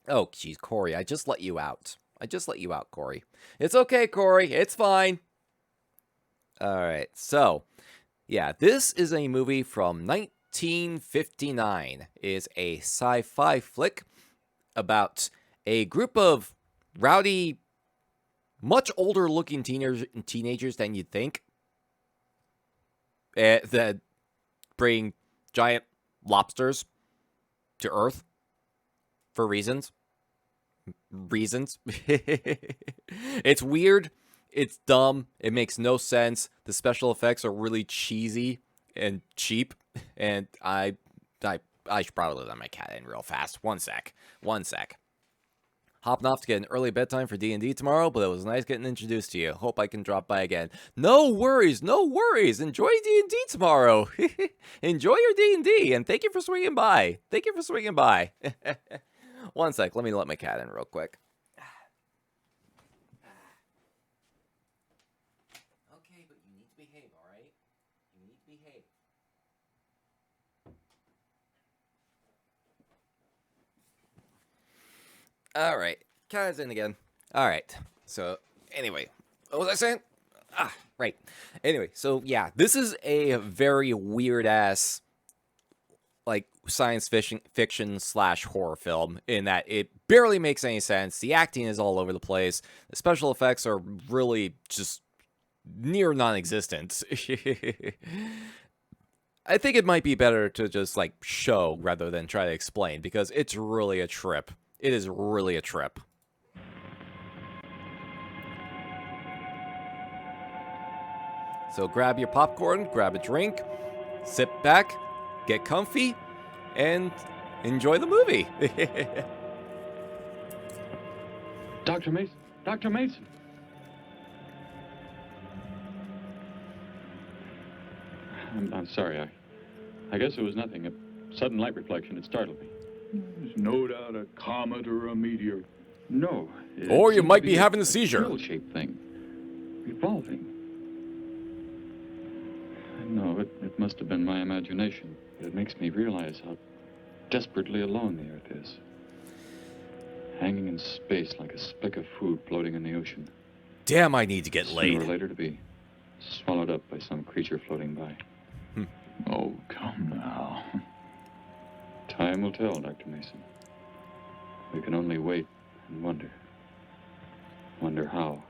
Oh, geez, Corey, I just let you out. I just let you out, Corey. It's okay, Corey. It's fine. All right. So, yeah, this is a movie from 1959. It is a sci-fi flick about a group of rowdy, much older-looking teenagers than you'd think that bring giant lobsters to Earth for reasons. Reasons. It's weird. It's dumb. It makes no sense. The special effects are really cheesy and cheap. And I should probably let my cat in real fast. One sec. One sec. Hopping off to get an early bedtime for D&D tomorrow, but it was nice getting introduced to you. Hope I can drop by again. No worries, no worries. Enjoy D&D tomorrow. Enjoy your D&D, and thank you for swinging by. Thank you for swinging by. One sec, let me let my cat in real quick. Okay, but you need to behave, all right? You need to behave. All right, cat's in again. All right, so anyway, what was I saying? Right. Anyway, so yeah, this is a very weird ass like science fiction slash horror film in that it barely makes any sense. The acting is all over the place. The special effects are really just near non-existent. I think it might be better to just like show rather than try to explain because it's really a trip. It is really a trip. So grab your popcorn, grab a drink, sit back, get comfy, and enjoy the movie. Dr. Mason! Dr. Mason! I'm sorry. I guess it was nothing. A sudden light reflection. It startled me. There's no doubt a comet or a meteor. No. Or you might be having a seizure. Shaped thing. Revolving. No, it must have been my imagination. But it makes me realize how desperately alone the Earth is. Hanging in space like a speck of food floating in the ocean. Damn, I need to get laid. Sooner or later to be swallowed up by some creature floating by. Oh, come now. Time will tell, Dr. Mason. We can only wait and wonder. Wonder how.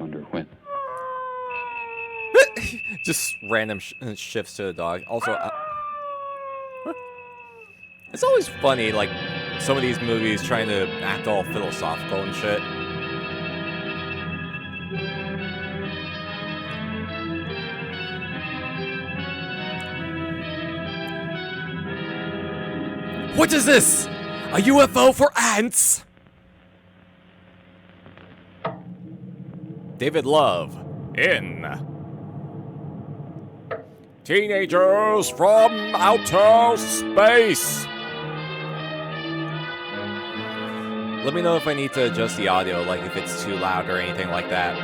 Wonder when. Just random shifts to the dog. Also, it's always funny, like, some of these movies trying to act all philosophical and shit. What is this? A UFO for ants? David Love in Teenagers from Outer Space. Let me know if I need to adjust the audio, like if it's too loud or anything like that.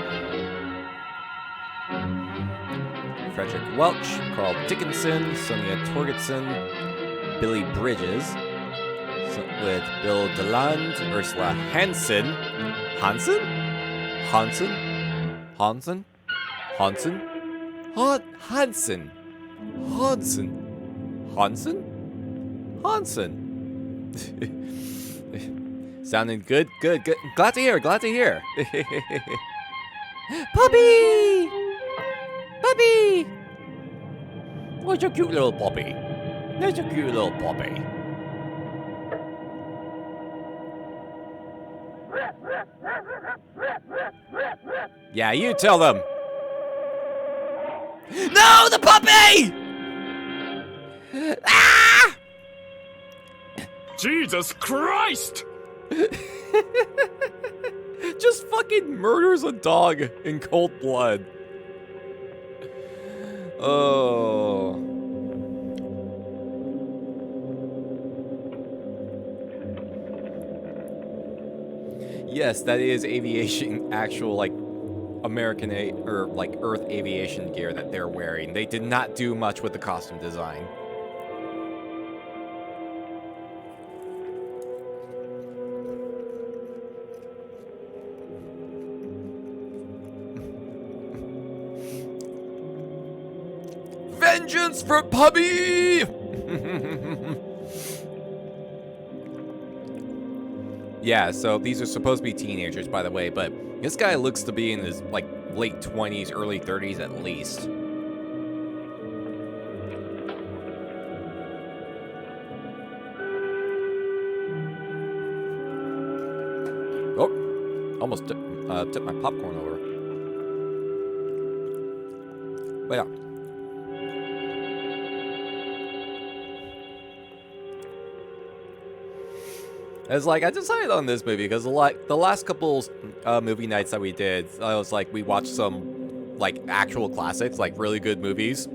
Frederick Welch, Carl Dickinson, Sonia Torgerson, Billy Bridges, with Bill DeLand, Ursula Hansen. Hansen? Hansen? Hansen? Hansen? Hansen? Hansen? Hansen? Hansen? Sounding good, good, good. Glad to hear, glad to hear. Puppy! Puppy! What's your cute little puppy? That's a cute little puppy. Yeah, you tell them. No, the puppy! Ah! Jesus Christ! Just fucking murders a dog in cold blood. Oh. Yes, that is aviation, actual, like, American or like Earth aviation gear that they're wearing. They did not do much with the costume design. Vengeance for Puppy! Yeah, so these are supposed to be teenagers, by the way, but this guy looks to be in his, like, late 20s, early 30s at least. Oh, almost tipped my popcorn over. But yeah. It's like, I decided on this movie because like the last couple movie nights that we did, I was like, we watched some like actual classics, like really good movies,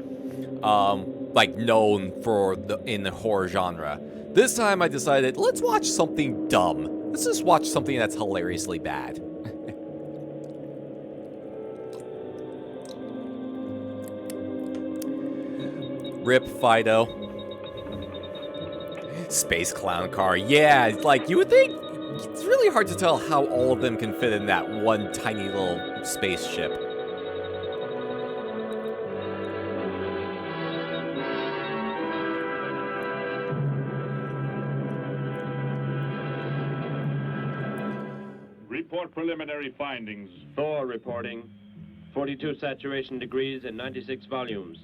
like known for in the horror genre. This time I decided, let's watch something dumb. Let's just watch something that's hilariously bad. Rip Fido. Space clown car. Yeah, like you would think it's really hard to tell how all of them can fit in that one tiny little spaceship. Report preliminary findings. Thor reporting. 42 saturation degrees and 96 volumes.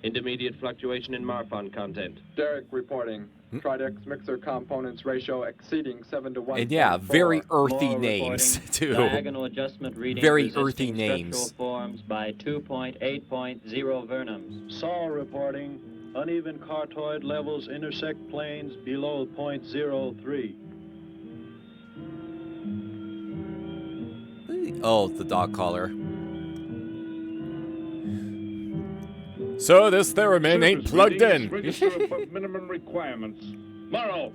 Intermediate fluctuation in Marfan content. Derek reporting. Tridex mixer components ratio exceeding 7 to 1. And yeah, very earthy More names reporting. too. Diagonal adjustment reading Very earthy resisting names. structural forms by 2.8.0 vernums. Saul reporting. Uneven cartoid levels intersect planes below .03. Oh, the dog collar. So this theremin ain't Surface plugged readings in. register above minimum requirements. Morrow,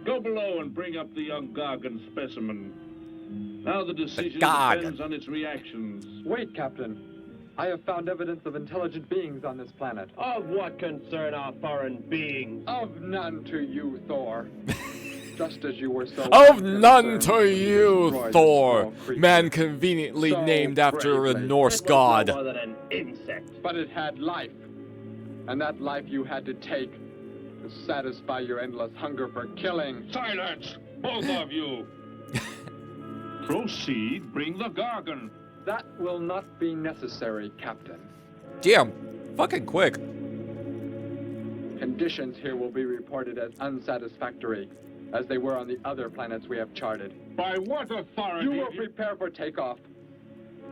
go below and bring up the young Gargan specimen. Now the decision Gargan. depends on its reactions. Wait, Captain. I have found evidence of intelligent beings on this planet. Of what concern are foreign beings? Of none to you, Thor. Just as you were so Of none unconcerned to when you, destroyed the Thor, small creature. man conveniently So named after a bravely. Norse It was god. no more than an insect. But it had life. And that life you had to take to satisfy your endless hunger for killing. Silence, both of you. Proceed, bring the Gargan. That will not be necessary, Captain. Damn, fucking quick. Conditions here will be reported as unsatisfactory, as they were on the other planets we have charted. By what authority? You will prepare for takeoff.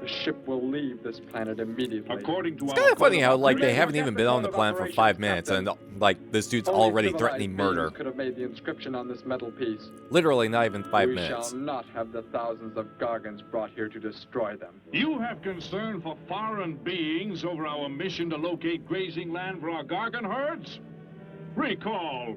The ship will leave this planet immediately. According to It's our kind of funny code how, of like, they operations- haven't even been on the planet for 5 minutes, and, like, this dude's Only already civilized threatening murder. beings could have made the inscription on this metal piece. Literally not even 5 we minutes. shall not have the thousands of Gargans brought here to destroy them. You have concern for foreign beings over our mission to locate grazing land for our Gargan herds? Recall,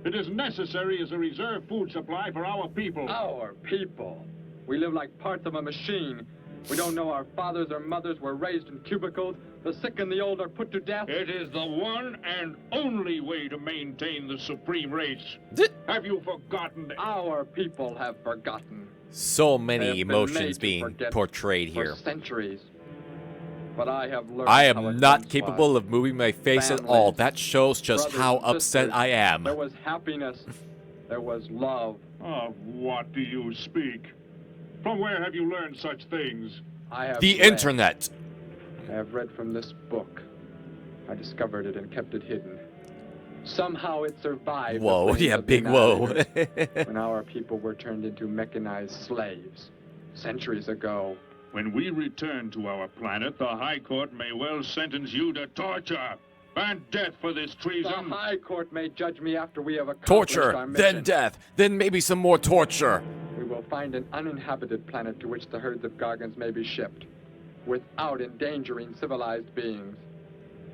it is necessary as a reserve food supply for our people. Our people. We live like parts of a machine. We don't know our fathers or mothers were raised in cubicles. The sick and the old are put to death. It is the one and only way to maintain the supreme race. Have you forgotten? Our people have forgotten. So They many have been emotions made to being forget portrayed for here. centuries. But I have learned I how am it not once capable was. of moving my face at all. Families, That shows just brothers how and upset sisters. I am. There was happiness. There was love. Of what do you speak? From where have you learned such things? I have The read. internet. I have read from this book. I discovered it and kept it hidden. Somehow it survived. the Whoa, flames yeah, of the big whoa. annihilators when our people were turned into mechanized slaves centuries ago. When we return to our planet, the High Court may well sentence you to torture and death for this The treason. High Court may judge me after we have accomplished our Torture, mission. then death, then maybe some more torture. We will find an uninhabited planet to which the herds of Gargans may be shipped, without endangering civilized beings.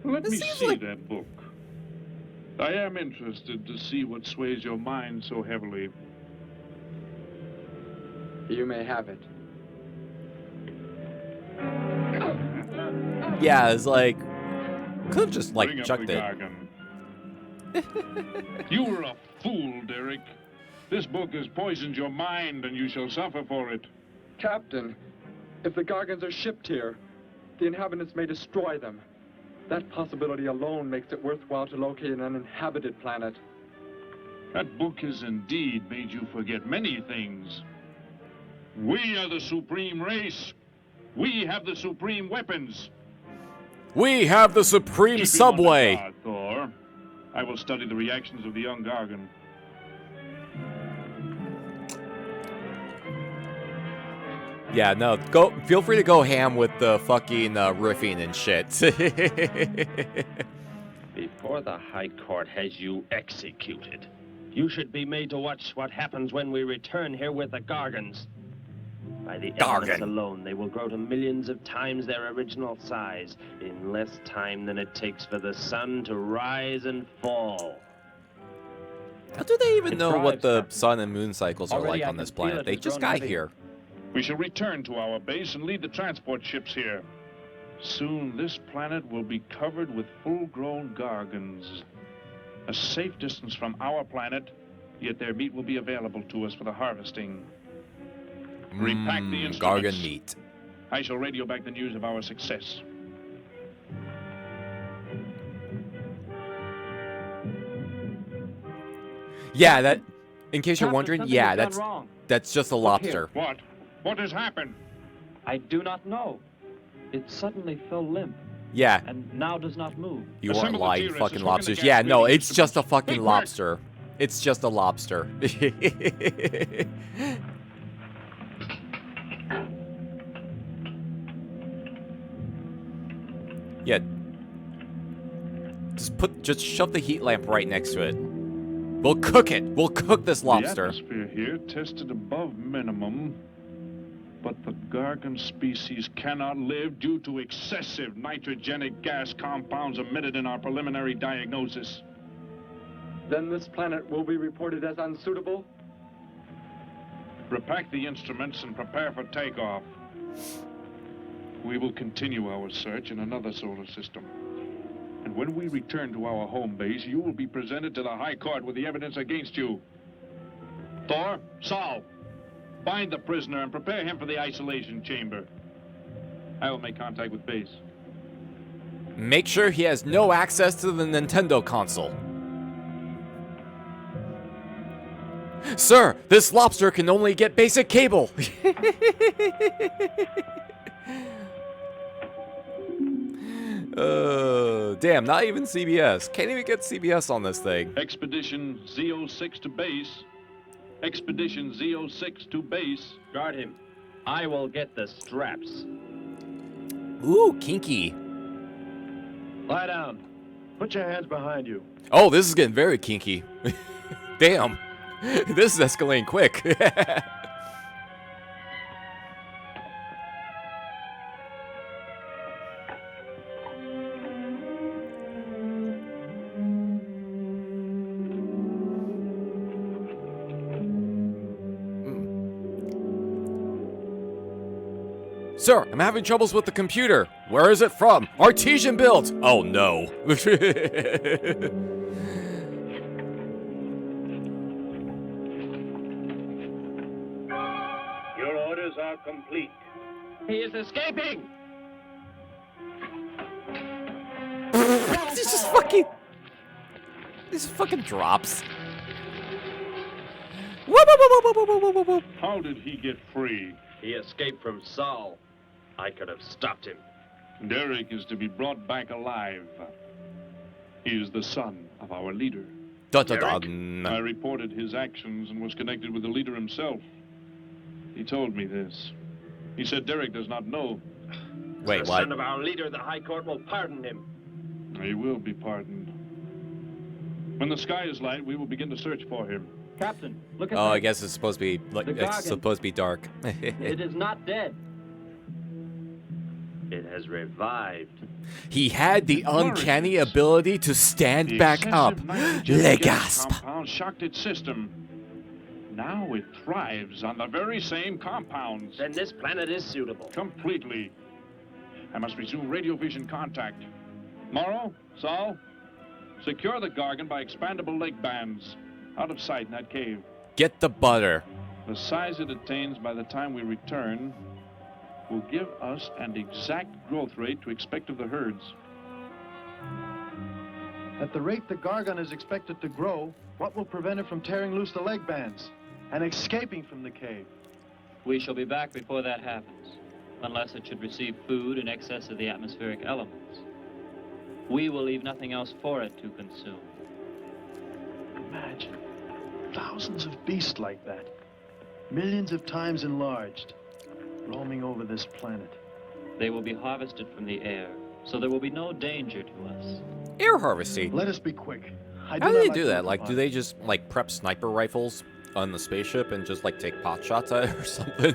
Let It me seems see like- that book. I am interested to see what sways your mind so heavily. You may have it. Yeah, it's like, could have just, like, Bring up chucked the it. Gargan. You were a fool, Derek. This book has poisoned your mind, and you shall suffer for it. Captain, if the Gargans are shipped here, the inhabitants may destroy them. That possibility alone makes it worthwhile to locate an uninhabited planet. That book has indeed made you forget many things. We are the supreme race. We have the supreme weapons. We have the supreme Keep him subway. under guard, Thor. I will study the reactions of the young Gargan. Yeah, no, go. Feel free to go ham with the fucking riffing and shit. Before the High Court has you executed, you should be made to watch what happens when we return here with the Gargans. By the elements alone, they will grow to millions of times their original size in less time than it takes for the sun to rise and fall. How do they even It know what thrives, the Captain. sun and moon cycles are Already like I on this can feel planet? it They has just grown got heavy. here. We shall return to our base and lead the transport ships here. Soon this planet will be covered with full-grown Gargans. A safe distance from our planet, yet their meat will be available to us for the harvesting. Repack the instruments. Gargan meat. I shall radio back the news of our success. Yeah, that. In case you're Captain, wondering, something yeah, has gone wrong. that's just a Look here. lobster. What? What has happened? I do not know. It suddenly fell limp Yeah, and now does not move. you Assemble aren't the lying, T-Rexes, fucking hook in the lobsters. gas Yeah, no, breathing it's just a instruments. fucking Quick work. lobster. It's just a lobster. Yeah. Just shove the heat lamp right next to it. We'll cook it. We'll cook this lobster. The atmosphere here tested above minimum, but the Gargan species cannot live due to excessive nitrogenic gas compounds emitted in our preliminary diagnosis. Then this planet will be reported as unsuitable? Repack the instruments and prepare for takeoff. We will continue our search in another solar system. And when we return to our home base, you will be presented to the High Court with the evidence against you. Thor, Saul, find the prisoner and prepare him for the isolation chamber. I will make contact with base. Make sure he has no access to the Nintendo console. Sir, this lobster can only get basic cable. Damn, not even CBS. Can't even get CBS on this thing. Expedition Z06 to base. Expedition Z06 to base. Guard him. I will get the straps. Ooh, kinky. Lie down. Put your hands behind you. Oh, this is getting very kinky. Damn. This is escalating quick. Sir, I'm having troubles with the computer. Where is it from? Artesian build. Oh no. Your orders are complete. He is escaping! This just fucking. This fucking drops. Whoop, whoop, whoop, whoop, whoop, whoop, whoop, whoop. How did he get free? He escaped from Saul. I could have stopped him. Derek is to be brought back alive. He is the son of our leader. Dun, dun, I dun. reported his actions and was connected with the leader himself. He told me this. He said Derek does not know. Wait, the what? son of our leader, the High Court will pardon him. He will be pardoned. When the sky is light, we will begin to search for him. Captain, look at Oh, that. I guess it's supposed to be like The it's Gargan. supposed to be dark. It is not dead. It has revived. He had the uncanny Flourishes. ability to stand The back up. excessive Le nitrogen gas gasp. compound shocked its system. Now it thrives on the very same compounds. Then this planet is suitable. Completely. I must resume radio vision contact. Morrow, Saul, secure the Gargan by expandable leg bands. Out of sight in that cave. Get the butter. The size it attains by the time we return will give us an exact growth rate to expect of the herds. At the rate the Gargon is expected to grow, what will prevent it from tearing loose the leg bands and escaping from the cave? We shall be back before that happens, unless it should receive food in excess of the atmospheric elements. We will leave nothing else for it to consume. Imagine thousands of beasts like that, millions of times enlarged, roaming over this planet. They will be harvested from the air, so there will be no danger to us. Air harvesting. Let us be quick. How do they do that? Like, do they just, like, prep sniper rifles on the spaceship and just, like, take pot shots at it or something?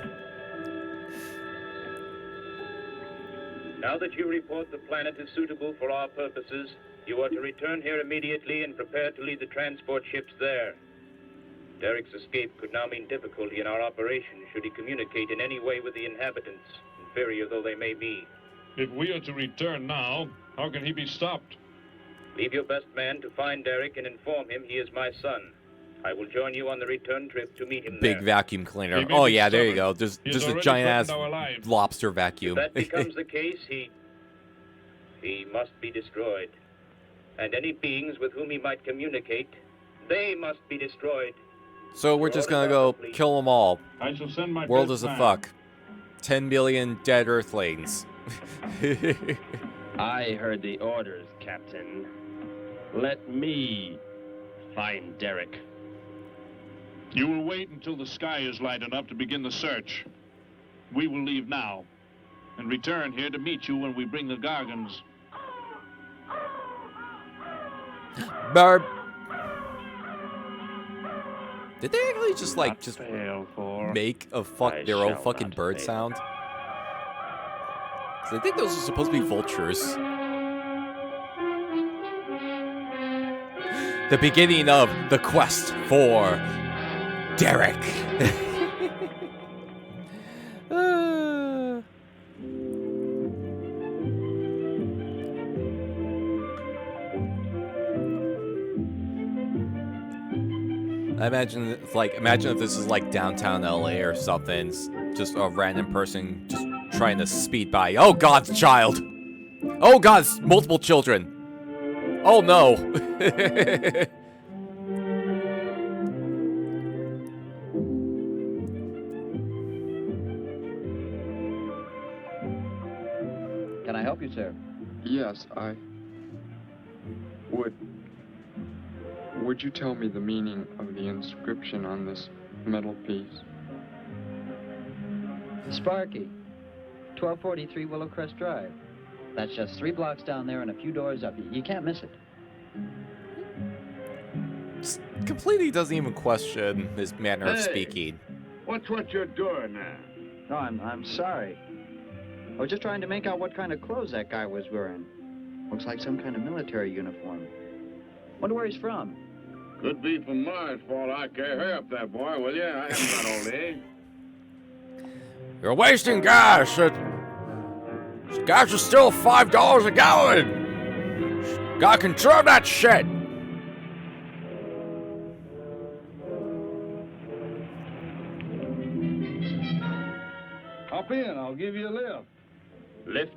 Now that you report the planet is suitable for our purposes, you are to return here immediately and prepare to lead the transport ships there. Derek's escape could now mean difficulty in our operation should he communicate in any way with the inhabitants, inferior though they may be. If we are to return now, how can he be stopped? Leave your best man to find Derek and inform him he is my son. I will join you on the return trip to meet him Big there. vacuum cleaner. He may Oh be yeah, there you stubborn. go. Just He has a already giant threatened our ass lives. lobster If vacuum. that becomes the case, he must be destroyed. And any beings with whom he might communicate, they must be destroyed. So we're just gonna go kill them all. I shall send my World best is a man. fuck. 10 billion dead Earthlings. I heard the orders, Captain. Let me find Derek. You will wait until the sky is light enough to begin the search. We will leave now and return here to meet you when we bring the Gargons. Barb. Did they actually just like just make a their own fucking bird sound? 'Cause I think those are supposed to be vultures. The beginning of the quest for Derek. I imagine it's like, imagine if this is like downtown LA or something. It's just a random person just trying to speed by. Oh God's child! Oh God's multiple children! Oh no! Can I help you, sir? Yes, Would you tell me the meaning of the inscription on this metal piece? Sparky, 1243 Willowcrest Drive. That's just 3 blocks down there and a few doors up. You can't miss it. Just completely doesn't even question his manner of speaking. What's what you're doing now? No, I'm sorry. I was just trying to make out what kind of clothes that guy was wearing. Looks like some kind of military uniform. Wonder where he's from. Could be from Mars, for all I care. Hurry up there, boy, will you? I haven't got all day. You're wasting gas. Gas is still $5 a gallon. Gotta conserve that shit. Hop in, I'll give you a lift. Lift?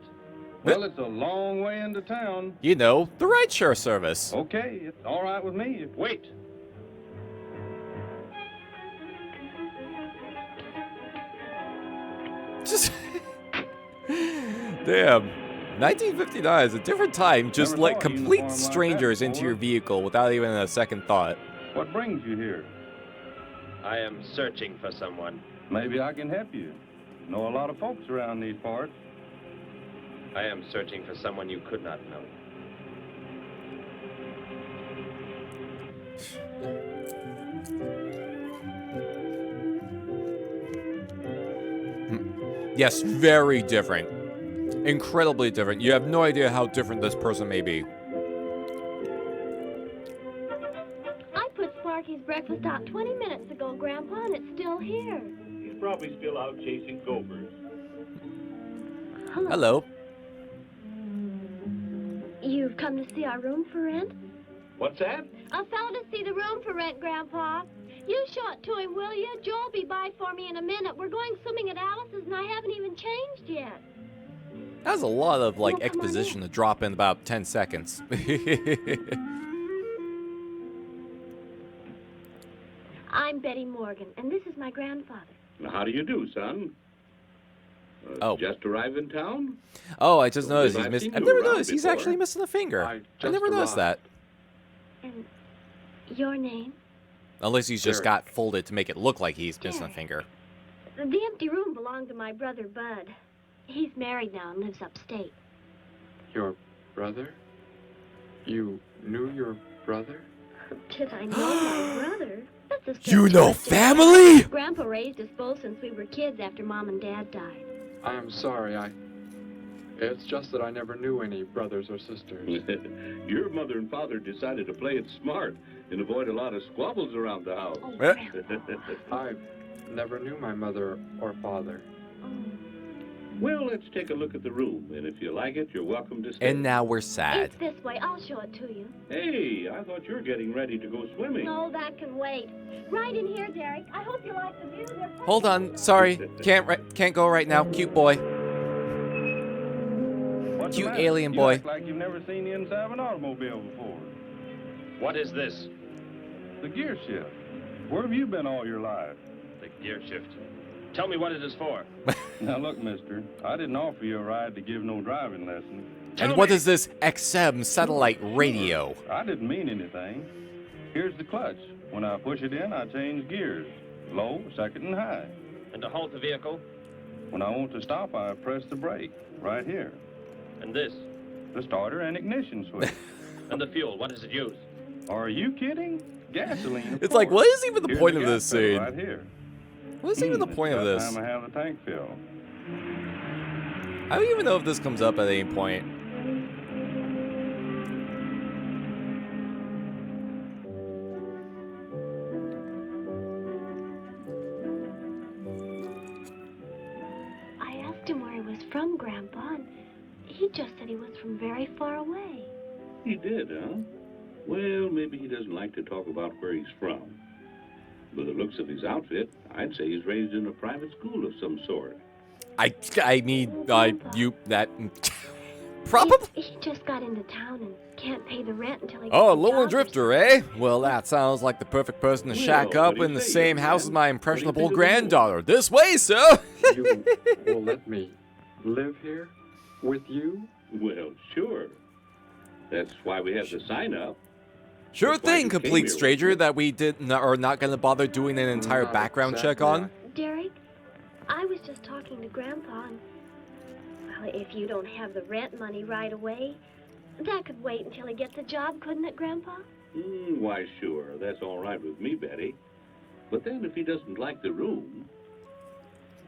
Well, it's a long way into town. You know, the rideshare service. Okay, it's all right with me. Wait. Just damn. 1959 is a different time. Just Never let saw a complete uniform like that strangers into before. your vehicle without even a second thought. What brings you here? I am searching for someone. Maybe I can help you. Know a lot of folks around these parts. I am searching for someone you could not know. Yes, very different. Incredibly different. You have no idea how different this person may be. I put Sparky's breakfast out 20 minutes ago, Grandpa, and it's still here. He's probably still out chasing gophers. Hello. You've come to see our room for rent? What's that? A fellow to see the room for rent, Grandpa. You show it to him, will you? Joe'll be by for me in a minute. We're going swimming at Alice's, and I haven't even changed yet. That was a lot of, like, Well, come on exposition in. to drop in about 10 seconds. I'm Betty Morgan, and this is my grandfather. How do you do, son? Oh. Just arrived in town? Oh, I just Well, noticed I've he's missing. seen I've you never around noticed he's before. actually missing a finger. I I just never noticed arrived. that. And your name? Unless he's just Derek. got folded to make it look like he's missing a Derek. finger. The empty room belonged to my brother, Bud. He's married now and lives upstate. Your brother? You knew your brother? Did I know my brother? That's a You strange know question. family? Grandpa raised us both since we were kids after Mom and Dad died. I am sorry, It's just that I never knew any brothers or sisters. Your mother and father decided to play it smart and avoid a lot of squabbles around the house. Oh, Eh. Grandpa. I never knew my mother or father. Oh. Well, let's take a look at the room, and if you like it, you're welcome to stay. And now we're sad. It's this way. I'll show it to you. Hey, I thought you were getting ready to go swimming. No, that can wait. Right in here, Derek. I hope you like the view. They're Hold on, sorry, can't go right now. Cute boy, What's the cute matter? alien You boy. act like you've never seen the inside of an automobile before. What is this? The gear shift. Where have you been all your life? The gear shift. Tell me what it is for. Now look, mister, I didn't offer you a ride to give no driving lesson. And what is this XM satellite radio? I didn't mean anything. Here's the clutch. When I push it in, I change gears. Low, second, and high. And to halt the vehicle? When I want to stop, I press the brake. Right here. And this? The starter and ignition switch. And the fuel, what does it use? Are you kidding? Gasoline, of It's like, course. what is even the Here's point the of gas this pedal scene? Right here. What is even the It's point of about this? time I have the tank filled. I don't even know if this comes up at any point. I asked him where he was from, Grandpa, and he just said he was from very far away. He did, huh? Well, maybe he doesn't like to talk about where he's from. By the looks of his outfit, I'd say he's raised in a private school of some sort. I mean, probably. He just got into town and can't pay the rent until he gets Oh, a a lone job. drifter, eh? Well, that sounds like the perfect person to shack Well, what up do you in the say, same young house man? as my What do you impressionable think of the granddaughter. This way, sir! You will let me live here with you? Well, sure. That's why we have the sign up. Sure That's why thing, you came complete here, stranger, wasn't it? that we are not going to bother doing an entire Not background check exactly. on. Derek, I was just talking to Grandpa, and, well, if you don't have the rent money right away, that could wait until he gets a job, couldn't it, Grandpa? Why, sure. That's all right with me, Betty. But then if he doesn't like the room...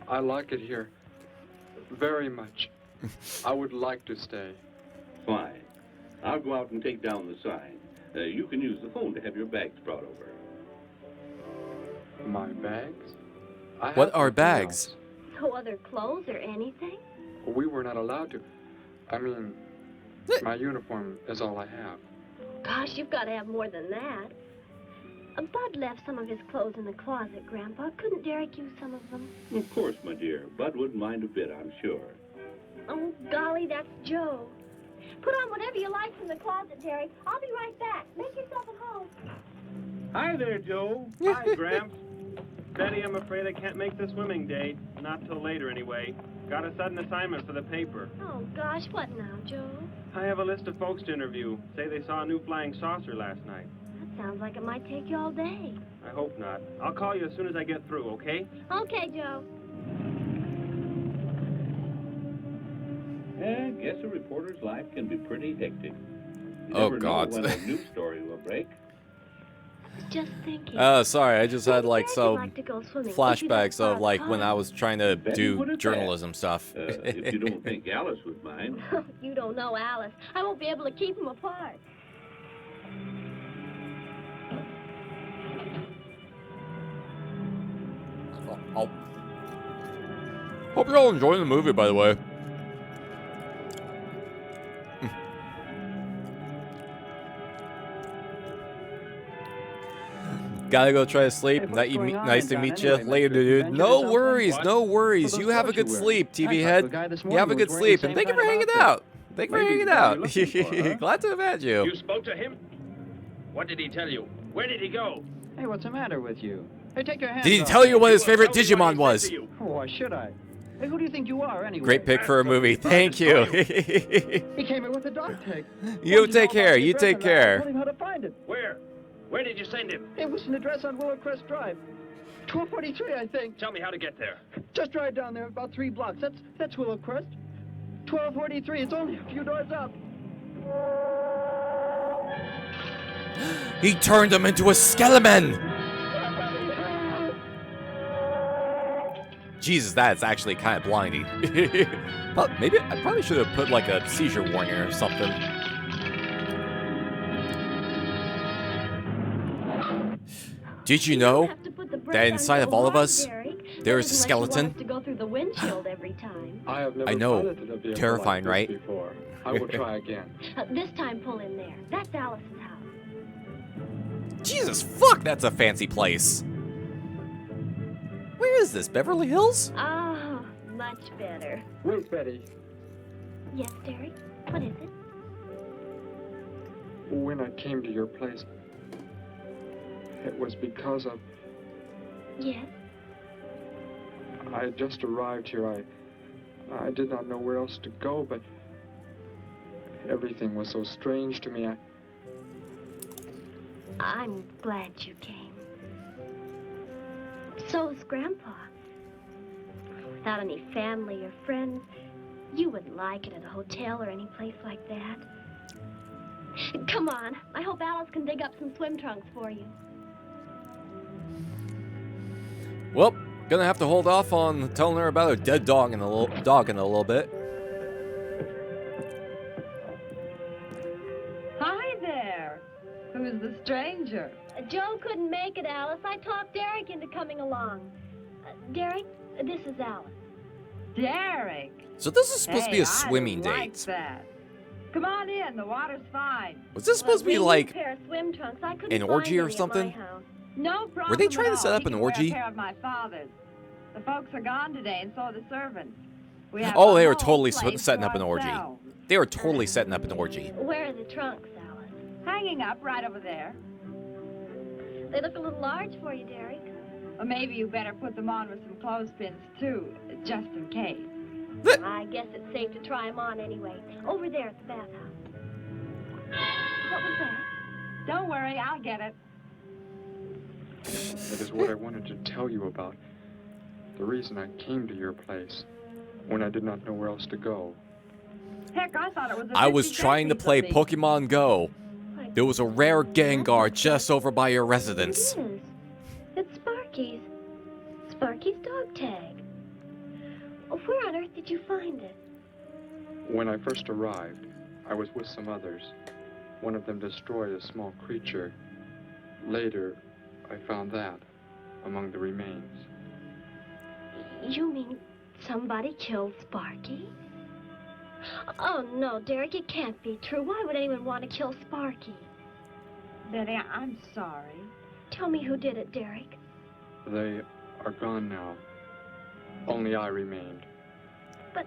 I like it here very much. I would like to stay. Fine. I'll go out and take down the sign. You can use the phone to have your bags brought over. My bags? I What have are nothing bags? else. No other clothes or anything? We were not allowed to. I mean, my uniform is all I have. Gosh, you've got to have more than that. Bud left some of his clothes in the closet, Grandpa. Couldn't Derek use some of them? Of course, my dear. Bud wouldn't mind a bit, I'm sure. Oh, golly, that's Joe. Put on whatever you like from the closet, Derek. I'll be right back. Make yourself at home. Hi there, Joe. Hi, Gramps. Betty, I'm afraid I can't make the swimming date. Not till later, anyway. Got a sudden assignment for the paper. Oh, gosh, what now, Joe? I have a list of folks to interview. Say they saw a new flying saucer last night. That sounds like it might take you all day. I hope not. I'll call you as soon as I get through, okay? Okay, Joe. I guess a reporter's life can be pretty hectic. You Oh, never know God. when a news story will break. Just thinking. Sorry, I just had like Maybe Dad would some like to go swimming. flashbacks of like when I was trying to Betty do put it journalism stuff. If you don't think Alice would mind. You don't know Alice. I won't be able to keep them apart. Hope you're all enjoying the movie, by the way. Gotta go try to sleep. Hey, what's going on Nice in to town meet you anyway, later, Mr. dude. Adventure or No something? worries, What? no worries. So You those have a clothes you good wear. sleep, TV I thought head. the guy this You have a morning good was wearing the sleep, and same thank you for kind of hanging outfit. out. Thank you for Maybe hanging the guy out. you're looking for, huh? Glad to have had you. You spoke to him? What did he tell you? Where did he go? Hey, what's the matter with you? Hey, take your hands Did he off tell you me. what his will favorite tell me what Digimon he was? said to you. Oh, why should I? Hey, who do you think you are, anyway? Great pick for a movie. Thank you. He came in with a dog tag. You What did take know about care. the You address take on that? I care. told him how to find it. Where? Where did you send him? It was an address on Willow Crest Drive. 1243, I think. Tell me how to get there. Just drive down there about 3 blocks. That's Willow Crest. 1243. It's only a few doors up. He turned him into a skeleton. Jesus, that is actually kind of blinding. Well, maybe I probably should have put like a seizure warning or something. Did you know have to put the that brake inside on of all of hard, us, Derek. there is a That doesn't let you want skeleton? us to go through the windshield every time. I have never I know. piloted a vehicle Terrifying, like this right? before. I will try again. This time, pull in there. That's Alice's house. Jesus, fuck, that's a fancy place. Where is this, Beverly Hills? Oh, much better. Wait, Betty. Yes, Derek? What is it? When I came to your place, it was because of... Yes? I had just arrived here. I did not know where else to go, but everything was so strange to me. I'm glad you came. So's Grandpa. Without any family or friends, you wouldn't like it at a hotel or any place like that. Come on. I hope Alice can dig up some swim trunks for you. Well, gonna have to hold off on telling her about a dead dog in a little bit. Hi there. Who's the stranger? Joe couldn't make it, Alice. I talked Derek into coming along. Derek, this is Alice. Derek. So this is supposed to be a Hey, swimming I like date. that. Come on in. The water's fine. Was this supposed to be We need a like pair of swim trunks. I couldn't an find orgy or any at something? my house. No problem. Were they trying at to set all. up He an can wear orgy? A pair of my father's. The folks are gone today, and so are the servants. We have Oh, the they were whole totally place setting to up an orgy. ourselves. They were totally setting up an orgy. Where are the trunks, Alice? Hanging up right over there. They look a little large for you, Derek. Or maybe you better put them on with some clothespins, too, just in case. I guess it's safe to try them on anyway. Over there at the bathhouse. What was that? Don't worry, I'll get it. It is what I wanted to tell you about. The reason I came to your place when I did not know where else to go. Heck, I thought it was a I was 50 trying to piece play of meat. Pokemon Go. There was a rare Gengar just over by your residence. It is. It's Sparky's. Sparky's dog tag. Oh, where on earth did you find it? When I first arrived, I was with some others. One of them destroyed a small creature. Later, I found that among the remains. You mean somebody killed Sparky? Oh, no, Derek, it can't be true. Why would anyone want to kill Sparky? Betty, I'm sorry. Tell me who did it, Derek. They are gone now. Only I remained. But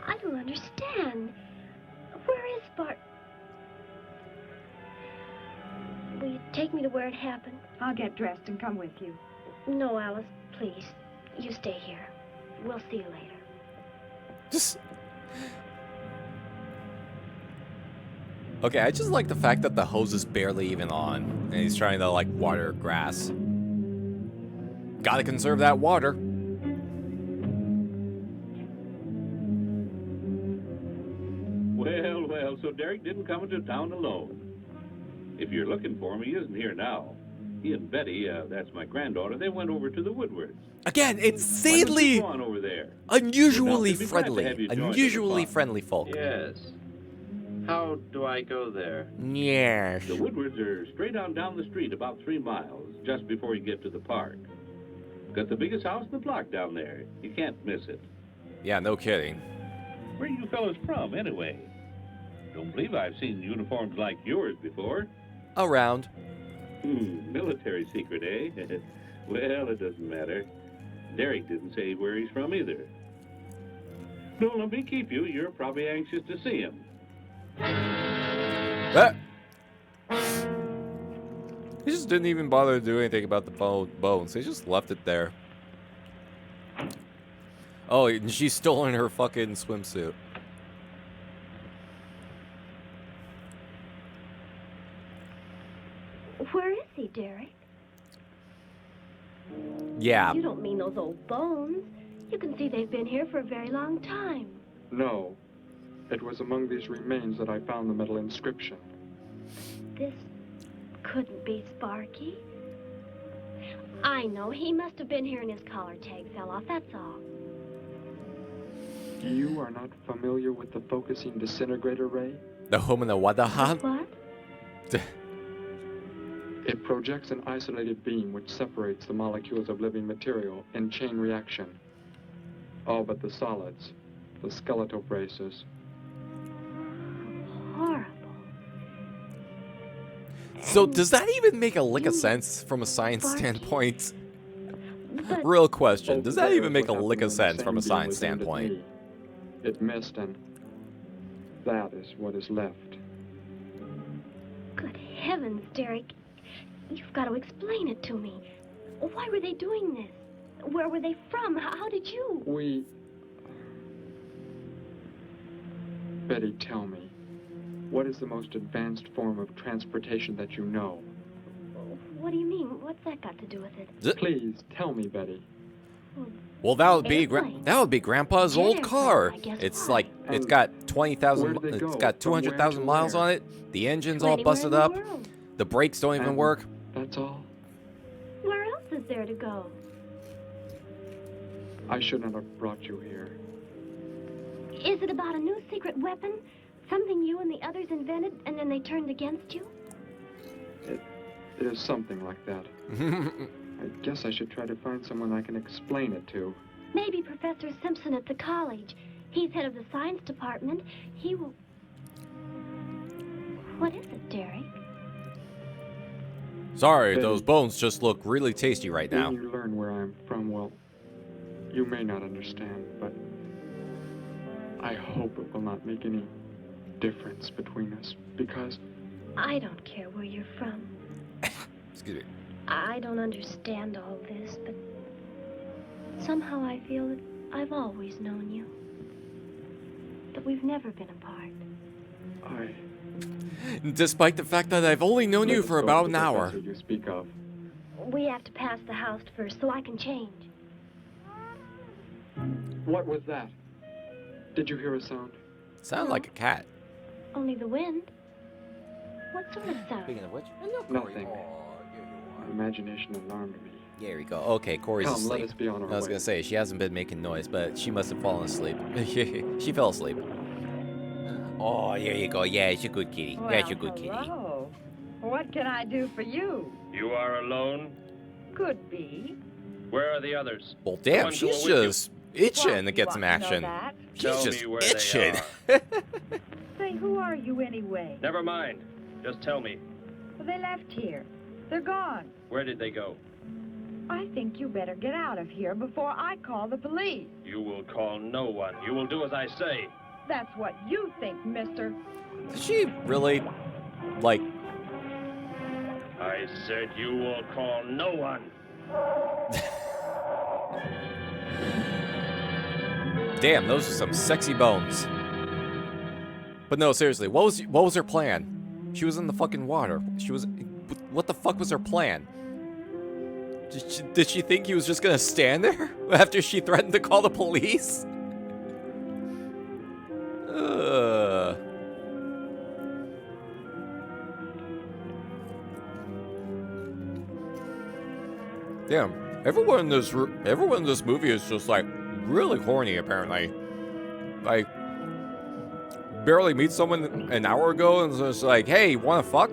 I don't understand. Where is Sparky? Will you take me to where it happened? I'll get dressed and come with you. No, Alice, please. You stay here. We'll see you later. Just... Okay, I just like the fact that the hose is barely even on, and he's trying to, like, water grass. Gotta conserve that water. Well, well, so Derek didn't come into town alone. If you're looking for him, he isn't here now. He and Betty, that's my granddaughter, they went over to the Woodwards. Again, Why don't you insanely go on over there? unusually They'd be glad to friendly. have you join the Unusually fun. friendly folk. Yes. How do I go there? Yes. The Woodwards are straight on down the street about 3 miles, just before you get to the park. Got the biggest house in the block down there. You can't miss it. Yeah, no kidding. Where are you fellas from, anyway? Don't believe I've seen uniforms like yours before. Around. Military secret, eh? Well, it doesn't matter. Derek didn't say where he's from either. Don't let me keep you. You're probably anxious to see him. He just didn't even bother to do anything about the bones. He just left it there. Oh, and she's still in her fucking swimsuit. Where is he, Derek? Yeah. You don't mean those old bones. You can see they've been here for a very long time. No. It was among these remains that I found the metal inscription. This couldn't be Sparky. I know. He must have been here and his collar tag fell off, that's all. You are not familiar with the focusing disintegrator ray? The home in the Wadahan? What? It projects an isolated beam which separates the molecules of living material in chain reaction. All but the solids, the skeletal braces. Horrible. So does that even make a lick of sense from a science standpoint? Real question. Does that even make a lick of sense from a science standpoint? It missed, and that is what is left. Good heavens, Derek. You've got to explain it to me. Why were they doing this? Where were they from? How did you? Betty, tell me, what is the most advanced form of transportation that you know? What do you mean? What's that got to do with it? Please, tell me, Betty. Well, that would be Grandpa's old car. It's like it's got 20,000. It's got 200,000 miles on it. The engine's all busted up. The brakes don't even work. That's all. Where else is there to go? I shouldn't have brought you here. Is it about a new secret weapon? Something you and the others invented and then they turned against you? It is something like that. I guess I should try to find someone I can explain it to. Maybe Professor Simpson at the college. He's head of the science department. He will... What is it, Derek? Sorry, those bones just look really tasty right now. When you learn where I'm from, well, you may not understand, but I hope it will not make any difference between us, because... I don't care where you're from. Excuse me. I don't understand all this, but somehow I feel that I've always known you. But we've never been apart. Despite the fact that I've only known you for about an hour. You speak of. We have to pass the house first so I can change. What was that? Did you hear a sound? Sounded like a cat. Only the wind. What sort of sound? Speaking of which, Nothing. My imagination alarmed me. There we go. Okay, Corey's Come, asleep. let us be on our I was way. gonna say she hasn't been making noise, but she must have fallen asleep. She fell asleep. Oh, there you go. Yeah, it's a good kitty. Well, That's a good kitty. hello. What can I do for you? You are alone? Could be. Where are the others? Well, The damn, ones who she's are with you. just itching Why, to get you some want to know action. that? She's Tell just me where they itching. are. Say, who are you anyway? Never mind. Just tell me. Well, they left here. They're gone. Where did they go? I think you better get out of here before I call the police. You will call no one. You will do as I say. That's what you think, mister. Did she really, like... I said you will call no one. Damn, those are some sexy bones. But no, seriously, what was her plan? She was in the fucking water. She was... What the fuck was her plan? Did she think he was just gonna stand there after she threatened to call the police? Damn, everyone in this movie is just like really horny apparently. Like barely meet someone an hour ago and it's just like, hey, wanna fuck?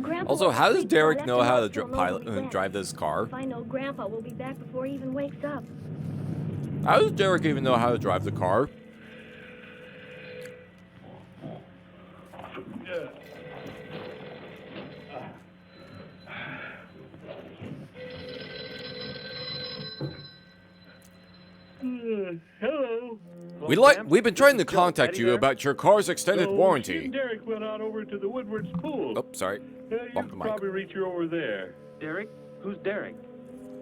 Grandpa Also, how does won't sleep, so I Derek left know him how out to till nobody drive this car? If I know Grandpa will be back before he even wakes up. How does Derek even know how to drive the car? Hello. We've been trying to contact you about your car's extended She warranty. and Derek went out over to the Woodward's pool. Oh, sorry. You Bumped the can mic. probably reach her over there. Derek? Who's Derek?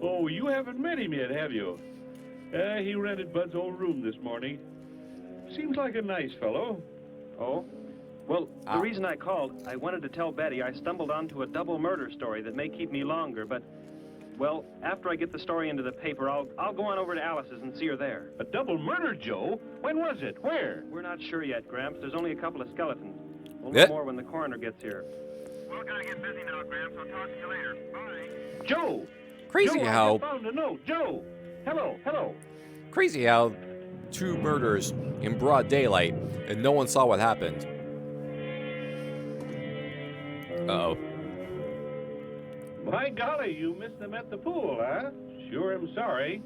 Oh, you haven't met him yet, have you? He rented Bud's old room this morning. Seems like a nice fellow. Oh? Well, the reason I called, I wanted to tell Betty I stumbled onto a double murder story that may keep me longer, but, well, after I get the story into the paper, I'll go on over to Alice's and see her there. A double murder, Joe? When was it? Where? We're not sure yet, Gramps. There's only a couple of skeletons. We'll Yeah. know more when the coroner gets here. We're gonna get busy now, Gramps. I'll talk to you later. Bye. Joe! Crazy Joe, how I found a note. Joe! Hello. crazy how 2 murders in broad daylight and no one saw what happened. Uh-oh. My golly, you missed them at the pool, huh? Sure am sorry.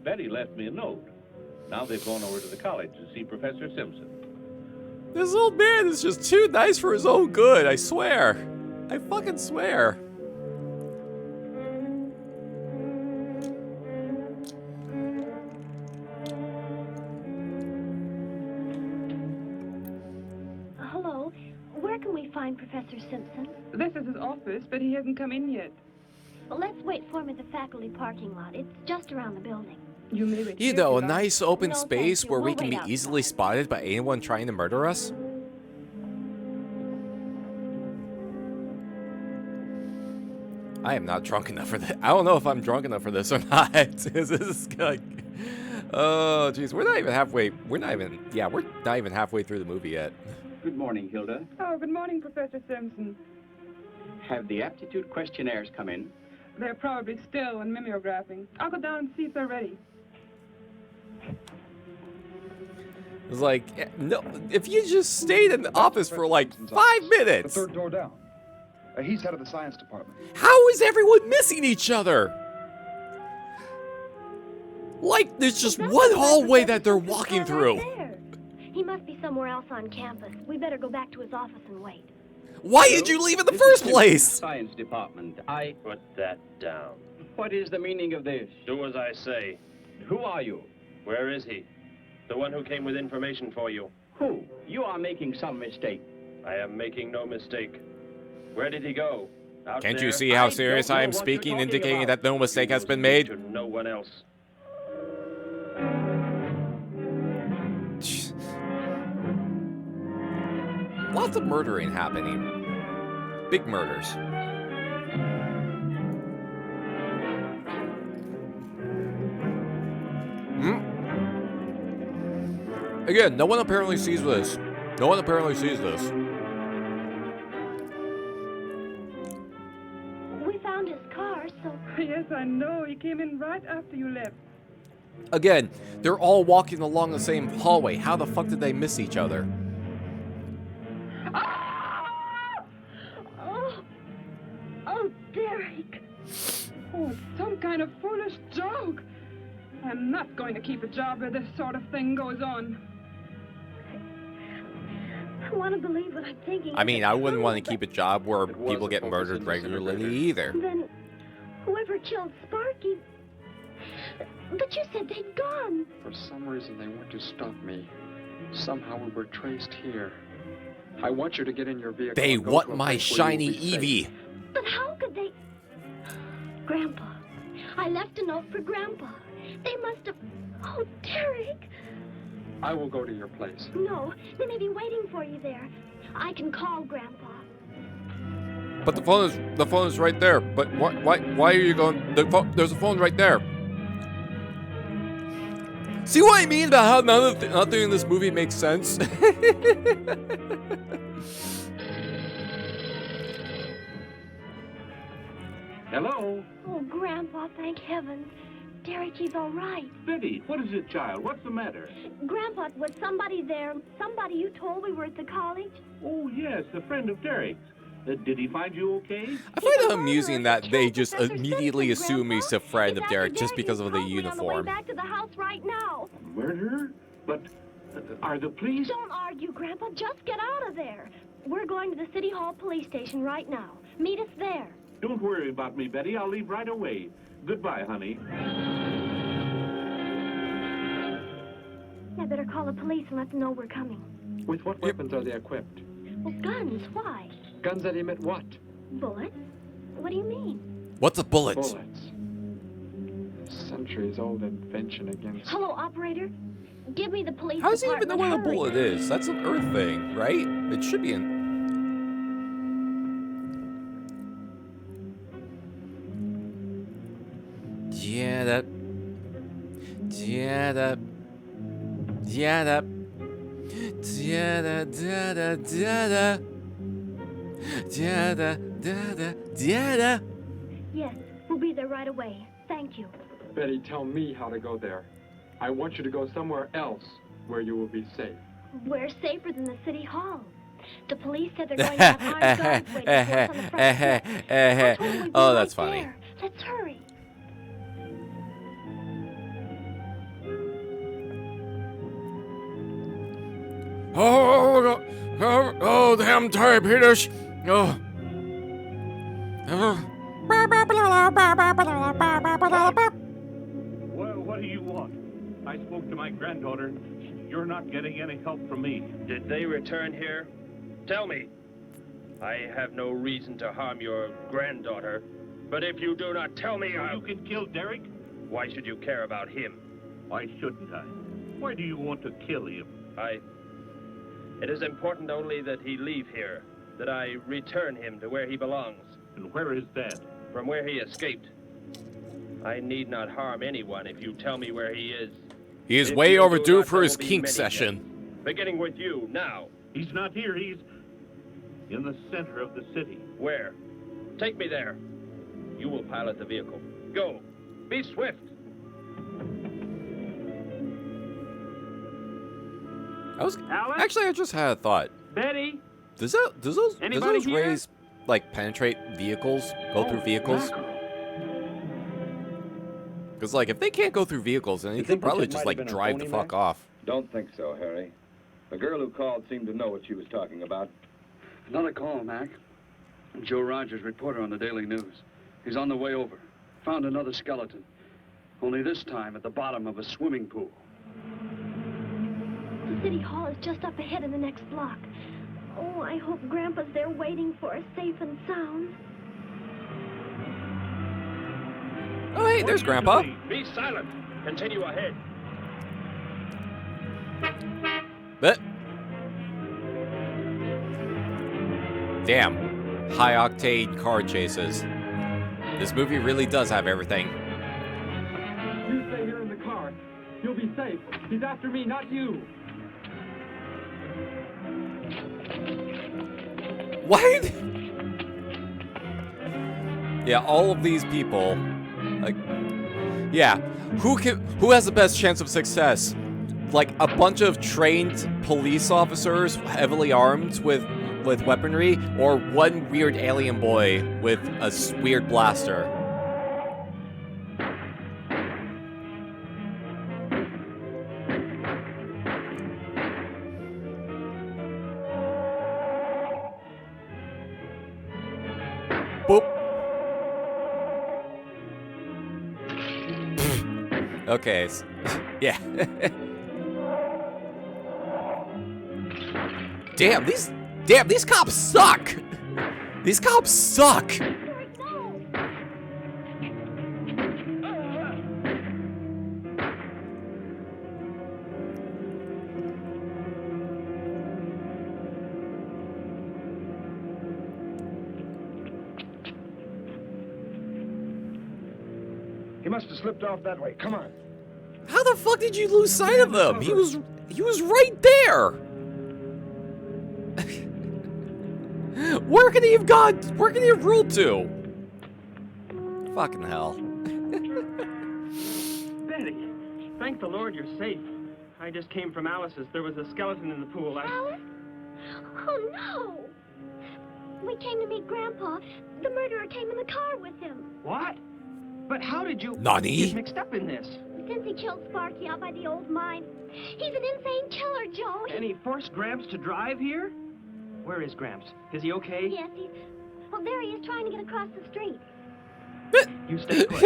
Betty left me a note. Now they've gone over to the college to see Professor Simpson. This old man is just too nice for his own good, I swear. I fucking swear. Hello. Where can we find Professor Simpson? This is his office, but he hasn't come in yet. Well, let's wait for him at the faculty parking lot. It's just around the building. You may wait You here know, if a you like. nice open No, thank space you. where we We'll can be wait easily spotted by anyone trying to murder us? I am not drunk enough for this. I don't know if I'm drunk enough for this or not. This is like, oh, jeez, we're not even halfway. We're not even halfway through the movie yet. Good morning, Hilda. Oh, good morning, Professor Simpson. Have the aptitude questionnaires come in? They're probably still in mimeographing. I'll go down and see if they're ready. It's like, no, if you just stayed in the office for like 5 minutes. The third door down. He's head of the science department. How is everyone missing each other? Like, there's just one hallway that they're walking through. He must be somewhere else on campus. We better go back to his office and wait. Why did you leave in the first place? Science department. Put that down. What is the meaning of this? Do as I say. Who are you? Where is he? The one who came with information for you. Who? You are making some mistake. I am making no mistake. Where did he go? Out Can't there? you see how I serious don't I know am what speaking, you're talking indicating about. that no mistake has been To made? no one else. Lots of murdering happening. Big murders. Again, no one apparently sees this. No one apparently sees this. We found his car, so... Yes, I know. He came in right after you left. Again, they're all walking along the same hallway. How the fuck did they miss each other? Oh, Derek. Oh, it's some kind of foolish joke. I'm not going to keep a job where this sort of thing goes on. I want to believe what I'm thinking. I mean, I wouldn't want to keep a job where people get murdered regularly either. Then whoever killed Sparky... But you said they'd gone. For some reason, they want to stop me. Somehow we were traced here. I want you to get in your vehicle. They and go want to a my place where shiny you will be safe. Evie. But how could they... Grandpa. I left a note for Grandpa. They must have... Oh, Derek. I will go to your place. No, they may be waiting for you there. I can call Grandpa. But the phone is right there. But why are you going? There's a phone right there. See what I mean about how nothing in this movie makes sense? Hello? Oh, Grandpa, thank heavens. Derek, he's all right. Betty, what is it, child? What's the matter? Grandpa, was somebody there? Somebody you told we were at the college? Oh, yes, a friend of Derek's. Did he find you okay? I find it amusing that they just immediately assume he's a friend of Derek just because of the uniform. Back to the house right now. Murder? But are the police? Don't argue, Grandpa. Just get out of there. We're going to the City Hall police station right now. Meet us there. Don't worry about me, Betty. I'll leave right away. Goodbye, honey. I better call the police and let them know we're coming. With what weapons are they equipped? Well, guns. Why? Guns that emit what? Bullets? What do you mean? What's a bullet? Bullets. A centuries-old invention against... Hello, operator. Give me the police How does he even department. know what a Hurry. bullet is? That's an Earth thing, right? It should be in... Yeah, that... Yeah, that... Yeah, that... Yeah, da da da da da. Yeah, da da da da da. Yes, we'll be there right away. Thank you. Betty, tell me how to go there. I want you to go somewhere else where you will be safe. We're safer than the City Hall. The police said they're going to have armed guards waiting for us on the front steps. I told them we'd be Oh, that's right funny. there. Let's hurry. Oh, damn typehitters. Oh. What do you want? I spoke to my granddaughter. You're not getting any help from me. Did they return here? Tell me. I have no reason to harm your granddaughter, but if you do not tell me, You can kill Derek? Why should you care about him? Why shouldn't I? Why do you want to kill him? It is important only that he leave here, that I return him to where he belongs. And where is that? From where he escaped. I need not harm anyone if you tell me where he is. He is If way you do overdue not, for there his will be kink many session. deaths. Beginning with you, now. He's not here. He's in the center of the city. Where? Take me there. You will pilot the vehicle. Go. Be swift. Actually, I just had a thought. Betty? Does those Anybody here? rays like penetrate vehicles? Go through vehicles? Because like if they can't go through vehicles, then they can probably just like drive the fuck off. Don't think so, Harry. The girl who called seemed to know what she was talking about. Another call, Mac. Joe Rogers, reporter on the Daily News. He's on the way over. Found another skeleton. Only this time at the bottom of a swimming pool. The City Hall is just up ahead in the next block. Oh, I hope Grandpa's there waiting for us safe and sound. Oh, hey, there's Grandpa. Be silent. Continue ahead. But damn, high-octane car chases. This movie really does have everything. You stay here in the car. You'll be safe. He's after me, not you. What? Yeah, all of these people, like, yeah, who has the best chance of success? Like a bunch of trained police officers, heavily armed with weaponry, or one weird alien boy with a weird blaster? Boop. Okay, yeah. Damn, these cops suck. These cops suck. He must have slipped off that way. Come on. How the fuck did you lose sight of him? He was right there. Where can he have gone? Where can he have rolled to? Fucking hell. Betty, thank the Lord you're safe. I just came from Alice's. There was a skeleton in the pool. Alice? Oh, no. When we came to meet Grandpa, the murderer came in the car with him. What? But how did you Nani? get mixed up in this? Since he killed Sparky out by the old mine, he's an insane killer, Joe. And he forced Gramps to drive here? Where is Gramps? Is he okay? Yes, he's... Well, there he is trying to get across the street. You stay put.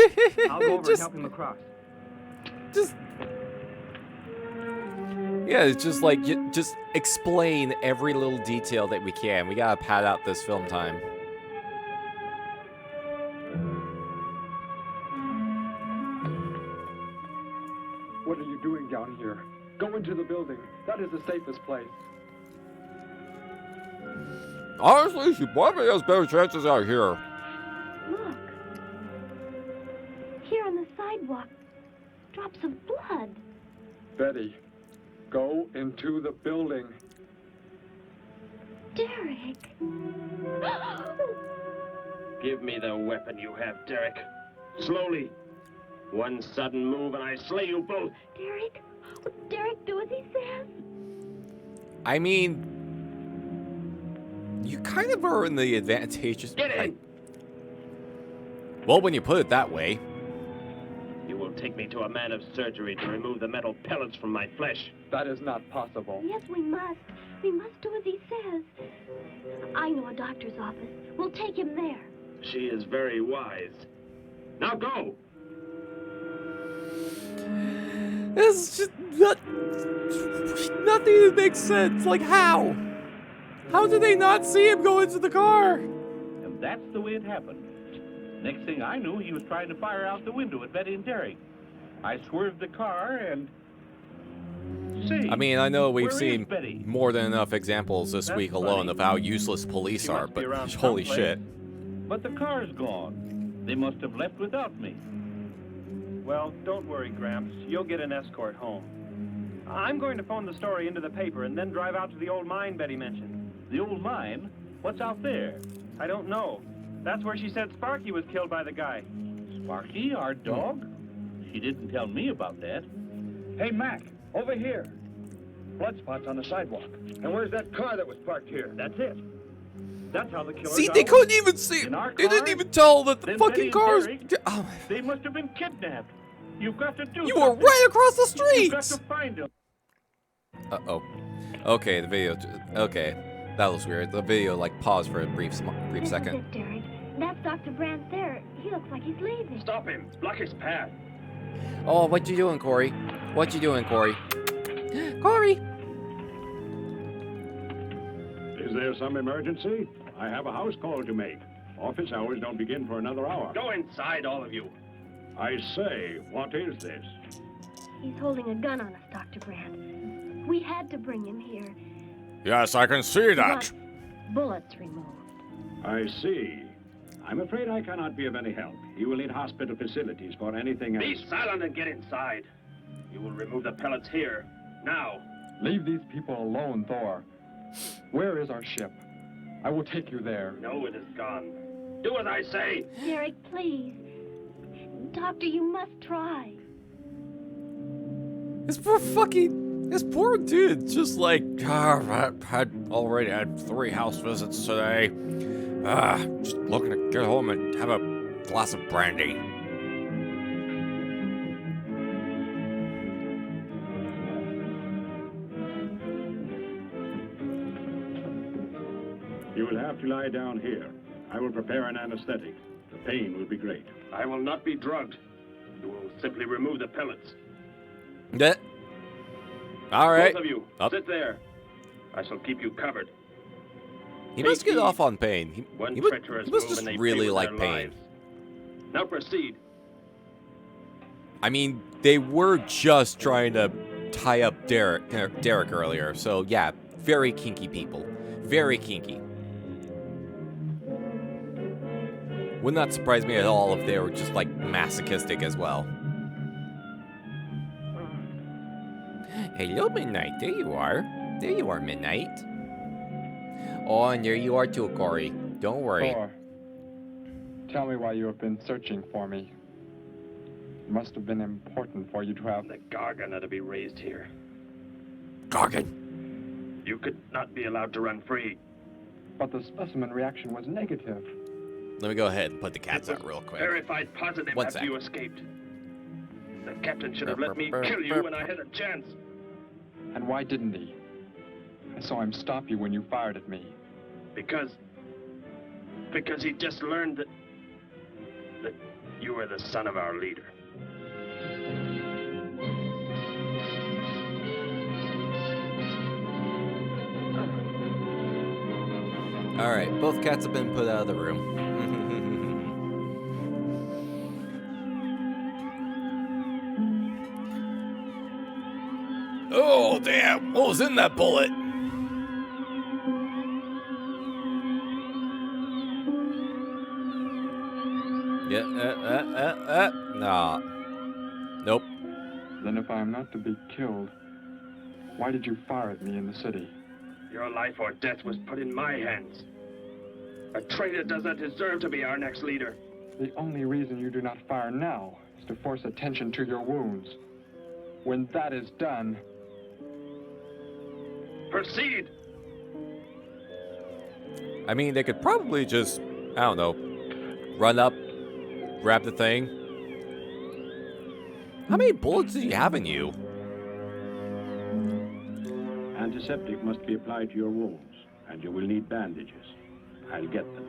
I'll go over and help him across. Yeah, it's just like, just explain every little detail that we can. We gotta pad out this film time. What are you doing down here? Go into the building. That is the safest place. Honestly, she probably has better chances out here. Look. Here on the sidewalk, drops of blood. Betty, go into the building. Derek. Give me the weapon you have, Derek. Slowly. One sudden move and I slay you both. Derek? Will Derek do as he says? I mean, you kind of are in the advantageous. Get in! Well, when you put it that way. You will take me to a man of surgery to remove the metal pellets from my flesh. That is not possible. Yes, we must. We must do as he says. I know a doctor's office. We'll take him there. She is very wise. Now go! This is just nothing that makes sense. Like, how? How did they not see him go into the car? And that's the way it happened. Next thing I knew, he was trying to fire out the window at Betty and Derek. I swerved the car and... See, I mean, I know we've where seen is Betty? more than enough examples this That's week alone funny. of how useless police She are, must be but around holy someplace. shit. But the car's gone. They must have left without me. Well, don't worry, Gramps. You'll get an escort home. I'm going to phone the story into the paper and then drive out to the old mine Betty mentioned. The old mine? What's out there? I don't know. That's where she said Sparky was killed by the guy. Sparky, our dog? She didn't tell me about that. Hey, Mac, over here. Blood spots on the sidewalk. And where's that car that was parked here? That's it. That's how the killer See, got they away. couldn't even see. In our They didn't car? even tell that the Then Betty fucking and cars. Derek, Oh, they must have been kidnapped. You've got to do you were something. right across the You've got street. to find him. Uh-oh. Okay, the video. Okay, that was weird. The video like paused for a brief This is second. it, Derek. That's Dr. Brandt there. He looks like he's leaving. Stop him. Block his path. Oh, what you doing, Corey? What you doing, Corey? Corey. Is there some emergency? I have a house call to make. Office hours don't begin for another hour. Go inside, all of you. I say, what is this? He's holding a gun on us, Dr. Brandt. We had to bring him here. Yes, I can see We that. want bullets removed. I see. I'm afraid I cannot be of any help. You will need hospital facilities for anything else. Be silent and get inside. You will remove the pellets here. Now. Leave these people alone, Thor. Where is our ship? I will take you there. No, it is gone. Do as I say. Derek, please. Doctor, you must try. This poor dude, just like, I've already had 3 house visits today. Just looking to get home and have a glass of brandy. You will have to lie down here. I will prepare an anesthetic. The pain will be great. I will not be drugged. You will simply remove the pellets. Yeah. All right. Both of you, Up. sit there. I shall keep you covered. He must get off on pain. He must treacherous just move and they really pay with like their pain. lives. Now proceed. I mean, they were just trying to tie up Derek earlier, so yeah, very kinky people. Very kinky. Would not surprise me at all if they were just like masochistic as well. Hello, Midnight. There you are. There you are, Midnight. Oh, and there you are too, Corey. Don't worry. Thor, tell me why you have been searching for me. It must have been important for you to have... The Gargan are to be raised here. Gargan? You could not be allowed to run free. But the specimen reaction was negative. Let me go ahead and put the cats out real quick. Verified positive One after sec. you escaped. The captain should have let me kill you when I had a chance. And why didn't he? I saw him stop you when you fired at me. Because he just learned that you were the son of our leader. All right, both cats have been put out of the room. Oh, damn. What was in that bullet? Yeah, nah. Nope. Then if I am not to be killed, why did you fire at me in the city? Your life or death was put in my hands. A traitor does not deserve to be our next leader. The only reason you do not fire now is to force attention to your wounds. When that is done... Proceed! I mean, they could probably just, I don't know, run up, grab the thing. How many bullets do you have in you? Antiseptic must be applied to your wounds, and you will need bandages. I'll get them.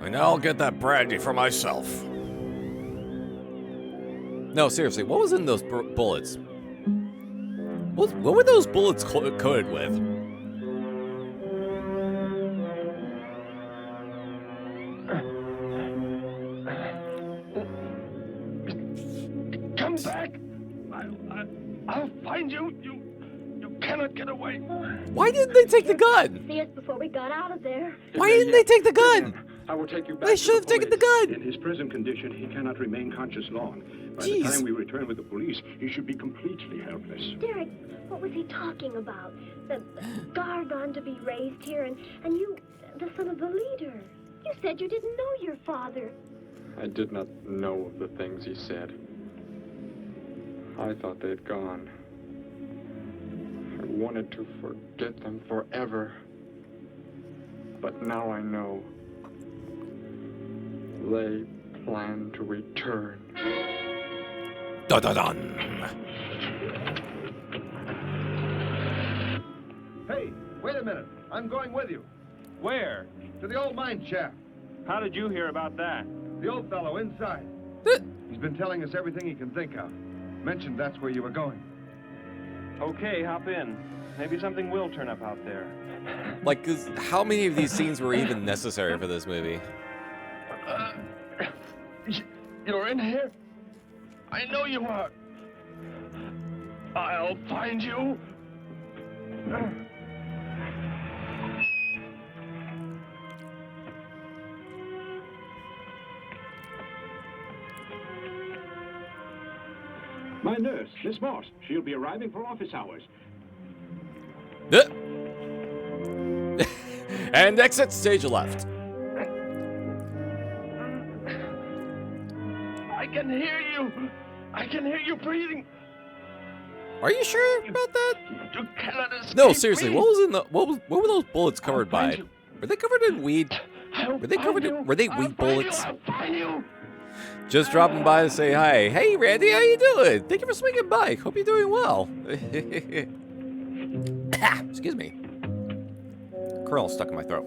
And I'll get that brandy for myself. No, seriously, what was in those bullets? What were those bullets coated with? Come back! I'll find you. You cannot get away. Why didn't they take the gun? See us before we got out of there. Why didn't they take the gun? I will take you back. They should have taken the gun. In his present condition, he cannot remain conscious long. By Jeez. the time we return with the police, he should be completely helpless. Derek, what was he talking about? The Gargon to be raised here, and you, the son of the leader. You said you didn't know your father. I did not know of the things he said. I thought they'd gone. I wanted to forget them forever. But now I know. They plan to return. Dun dun dun. Hey, wait a minute. I'm going with you. Where? To the old mine shaft. How did you hear about that? The old fellow inside. He's been telling us everything he can think of. Mentioned that's where you were going. Okay, hop in. Maybe something will turn up out there. Like, how many of these scenes were even necessary for this movie? You're in here? I know you are. I'll find you. My nurse, Miss Moss. She'll be arriving for office hours. And exit stage left. I can hear you. I can hear you breathing. Are you sure about that? You cannot escape. No, seriously, me. what was in the what were those bullets covered by? Were they covered in weed? Were they covered in, were they weed bullets? Just dropping by to say hi. Hey Randy, how you doing? Thank you for swinging by. Hope you're doing well. Excuse me. Kernel stuck in my throat.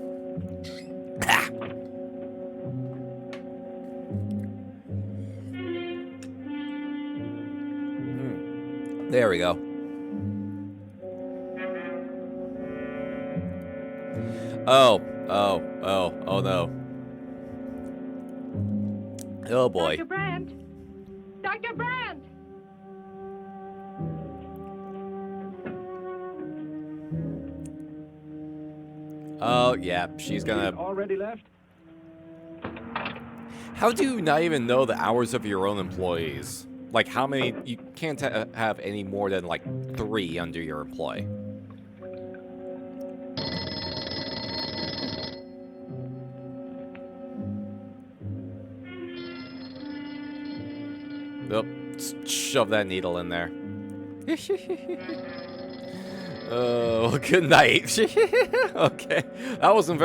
There we go. Oh no. Oh boy. Dr. Brandt! Dr. Brandt! Oh yeah, she's gonna. Already left? How do you not even know the hours of your own employees? Like how many? You can't have any more than like 3 under your employ. Nope. Shove that needle in there. Oh, good night. Okay, I wasn't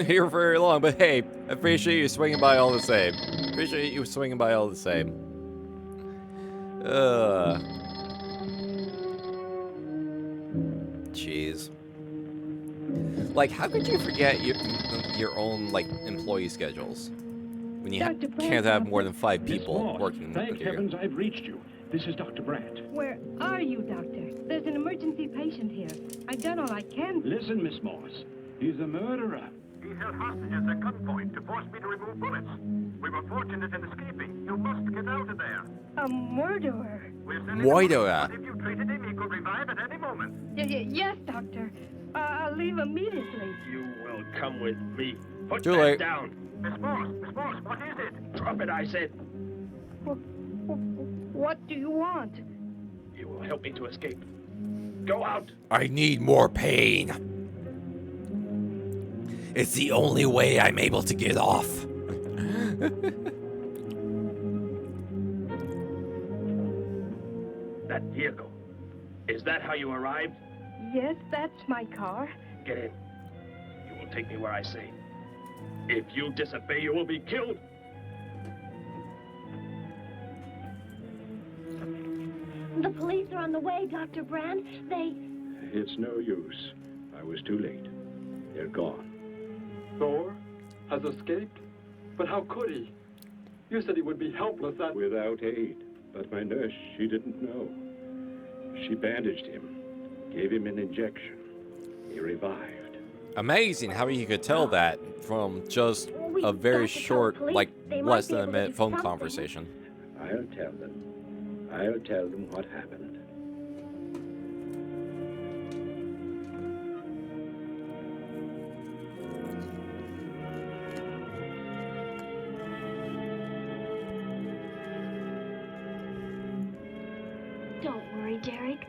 here very long, but hey, I appreciate you swinging by all the same. Appreciate you swinging by all the same. Jeez. Like, how could you forget your own like employee schedules when you can't have more than 5 people working with you? Thank heavens I've reached you. This is Dr. Brandt. Where are you, Doctor? There's an emergency patient here. I've done all I can. Listen, Miss Moss. He's a murderer. He held hostages at gunpoint to force me to remove bullets. We were fortunate in escaping. You must get out of there. A murderer? We're sending Murderer. If you treated him, he could revive at any moment. Yes, Doctor. I'll leave immediately. You will come with me. Put Too that late. down. Miss Moss, what is it? Drop it, I said. What do you want? You will help me to escape. Go out. I need more pain. It's the only way I'm able to get off. That vehicle. Is that how you arrived? Yes, that's my car. Get in. You will take me where I say. If you disobey, you will be killed. The police are on the way, Dr. Brand. It's no use. I was too late. They're gone. Thor has escaped? But how could he? You said he would be helpless at... Without aid. But my nurse, she didn't know. She bandaged him, gave him an injection. He revived. Amazing how you could tell that from just a very short, like less than a minute phone conversation. I'll tell them. I'll tell them what happened. Don't worry, Derek.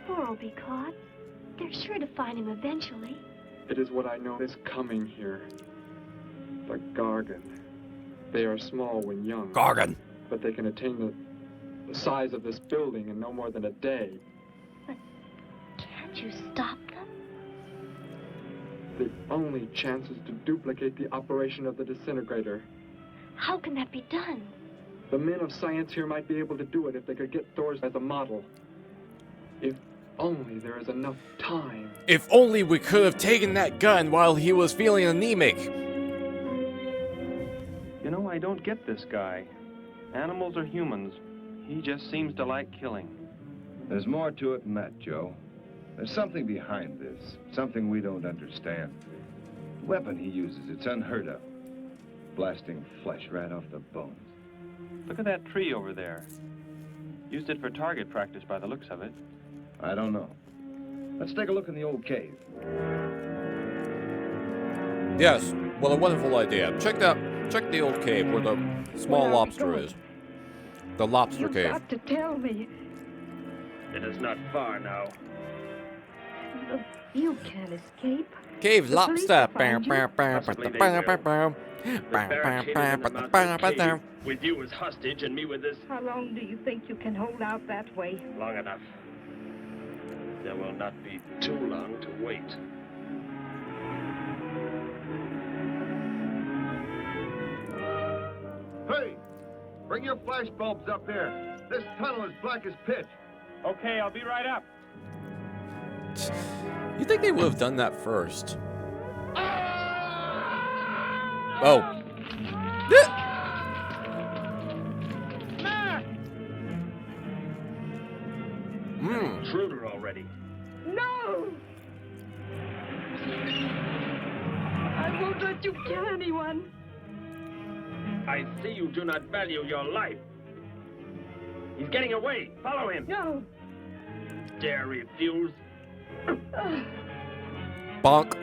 Thor will be caught. They're sure to find him eventually. It is what I know is coming here. The Gargan. They are small when young. Gargan! But they can attain the size of this building in no more than a day. Can't you stop them? The only chance is to duplicate the operation of the disintegrator. How can that be done? The men of science here might be able to do it if they could get Thor's as a model. If only there is enough time. If only we could have taken that gun while he was feeling anemic. You know, I don't get this guy. Animals or humans, he just seems to like killing. There's more to it than that, Joe. There's something behind this, something we don't understand. The weapon he uses, it's unheard of. Blasting flesh right off the bones. Look at that tree over there. Used it for target practice by the looks of it. I don't know. Let's take a look in the old cave. Yes, what a wonderful idea. Check the old cave where the small lobster is. The lobster cave. You've got to tell me. It is not far now. You can't escape. Cave The police lobster. will find you. With you as hostage and me with this. How long do you think you can hold out that way? Long enough. There will not be too long to wait. Hey! Bring your flash bulbs up here. This tunnel is black as pitch. Okay, I'll be right up. You think they would have done that first? Oh. Intruder already. No! I won't let you kill anyone. I see you do not value your life. He's getting away. Follow him. No. Dare refuse? Bonk.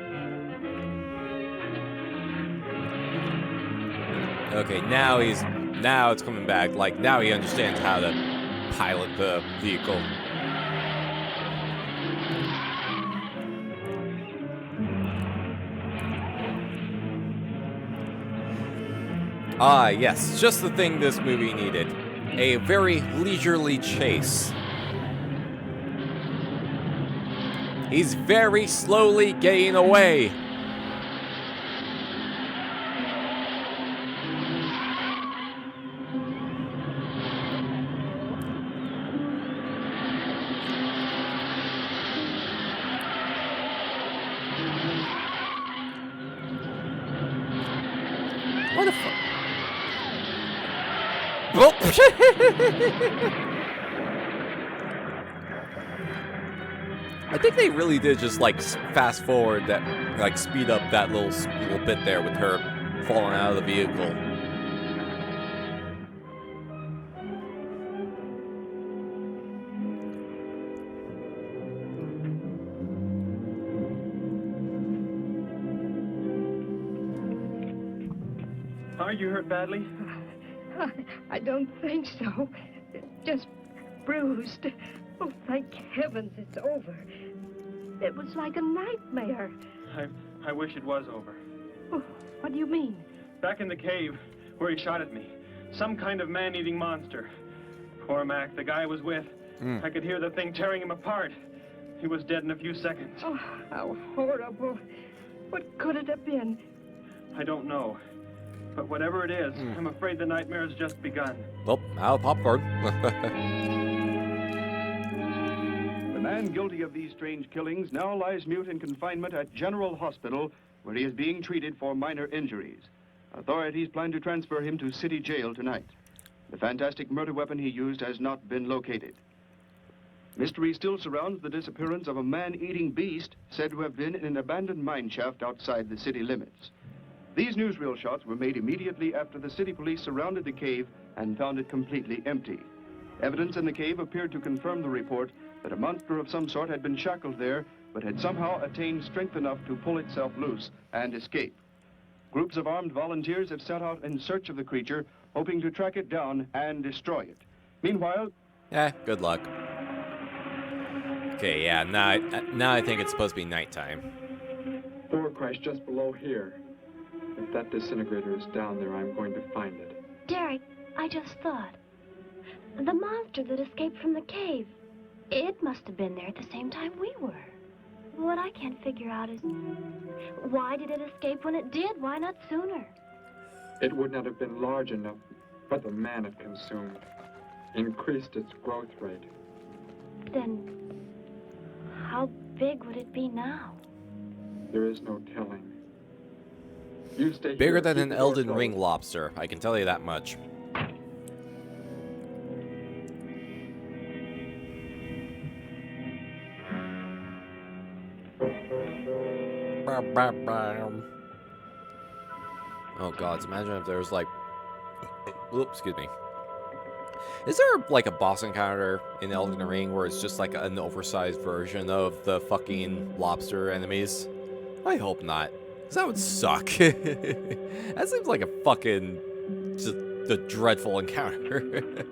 Okay, now it's coming back. Like, now he understands how to pilot the vehicle. Ah, yes, just the thing this movie needed. a very leisurely chase. He's very slowly getting away. What the fuck? Oh. I think they really did just like fast forward that, like speed up that little bit there with her falling out of the vehicle. Are you hurt badly? I don't think so. Just bruised. Oh, thank heavens it's over. It was like a nightmare. I wish it was over. Oh, what do you mean? Back in the cave, where he shot at me. Some kind of man-eating monster. Poor Mac, the guy I was with. I could hear the thing tearing him apart. He was dead in a few seconds. Oh, how horrible. What could it have been? I don't know. But whatever it is, I'm afraid the nightmare has just begun. Well, now popcorn. The man guilty of these strange killings now lies mute in confinement at General Hospital, where he is being treated for minor injuries. Authorities plan to transfer him to City Jail tonight. The fantastic murder weapon he used has not been located. Mystery still surrounds the disappearance of a man-eating beast said to have been in an abandoned mine shaft outside the city limits. These newsreel shots were made immediately after the city police surrounded the cave and found it completely empty. Evidence in the cave appeared to confirm the report that a monster of some sort had been shackled there, but had somehow attained strength enough to pull itself loose and escape. Groups of armed volunteers have set out in search of the creature, hoping to track it down and destroy it. Meanwhile... Good luck. Okay, yeah, now I think it's supposed to be nighttime. Thor crashed just below here. If that disintegrator is down there, I'm going to find it. Derek, I just thought. The monster that escaped from the cave. It must have been there at the same time we were. What I can't figure out is, why did it escape when it did? Why not sooner? It would not have been large enough, but the man it consumed increased its growth rate. Then, how big would it be now? There is no telling. You stay Bigger here, than keep an the door Elden closed. Ring lobster, I can tell you that much. Oh god, imagine if there's like... Oops, excuse me. Is there like a boss encounter in Elden Ring where it's just like an oversized version of the fucking lobster enemies? I hope not. Because that would suck. That seems like a fucking... just a dreadful encounter.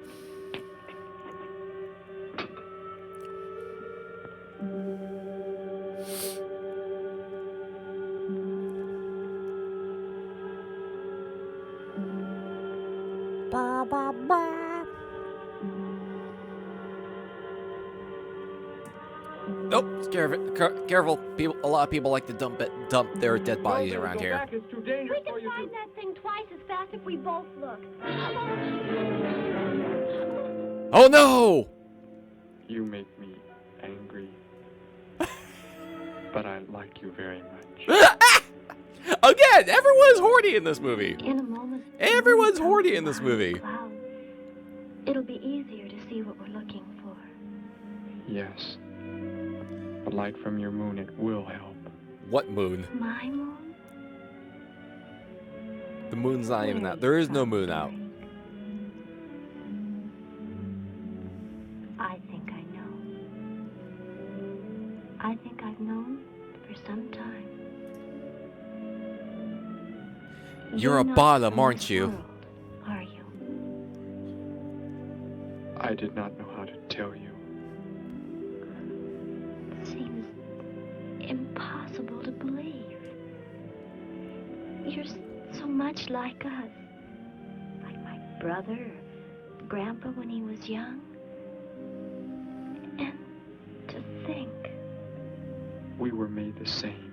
Ba, ba, ba. Nope, careful. People, a lot of people like to dump their dead bodies around here. We can find that thing twice as fast if we both look. Oh no! You make me angry. But I like you very much. Again, everyone's horny in this movie. In a moment. Everyone's horny in this movie. Clouds. It'll be easier to see what we're looking for. Yes. The light from your moon, it will help. What moon? My moon? The moon's not even out. There is no moon out. I think I know. I think I've known for some time. You're a bottom, aren't you? Are you? I did not know how to tell you. It seems impossible to believe. You're so much like us. Like my brother, Grandpa when he was young. And to think. We were made the same.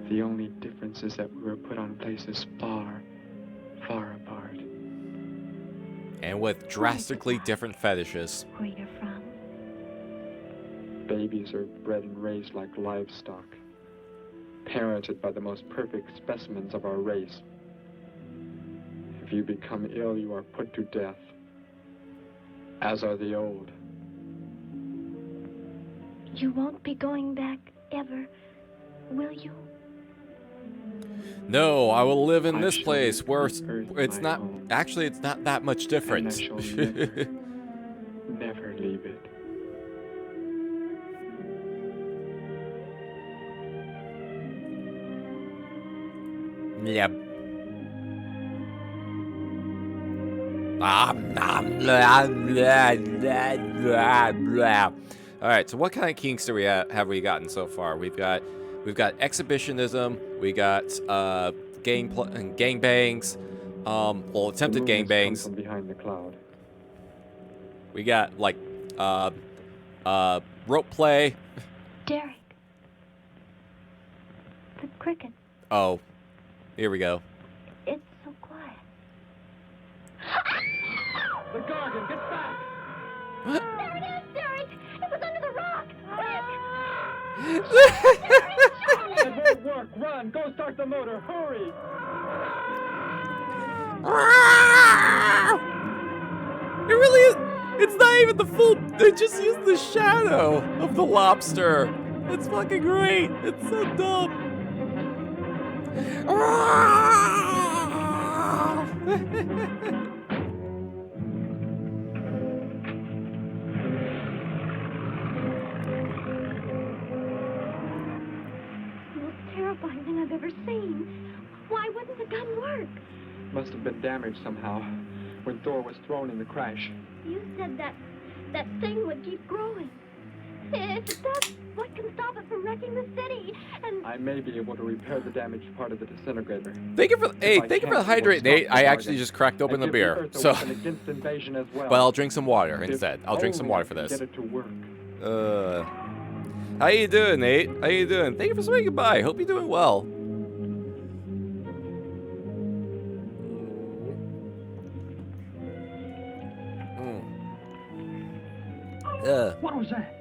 The only difference is that we were put on places far, far apart. And with drastically different fetishes. Where you're from? Babies are bred and raised like livestock, parented by the most perfect specimens of our race. If you become ill, you are put to death, as are the old. You won't be going back ever, will you? No, I will live in this place where it's not, actually it's not that much different. And I shall never leave it. Yep. Blah, blah, blah, blah. All right, so what kind of kinks do we have we gotten so far? We've got exhibitionism, we got gangbangs, well, attempted gangbangs. From behind the cloud. We got like rope play. Derek. The cricket. Oh, here we go. It's so quiet. The Gargan, get back! There it is, Derek! It was under the rock! It won't work. Run. Go start the motor. Hurry! It really is. It's not even the full. They just used the shadow of the lobster. It's fucking great. It's so dumb. Terrifying thing I've ever seen. Why wouldn't the gun work? Must have been damaged somehow when Thor was thrown in the crash. You said that thing would keep growing. If it does, what can stop it from wrecking the city? And I may be able to repair the damaged part of the disintegrator. Thank you for the hydrate, Nate. I actually just cracked open the beer, so. But I'll drink some water instead. I'll drink some water for this. Get it to work. How you doing, Nate? How you doing? Thank you for swinging by. Hope you're doing well. What was that?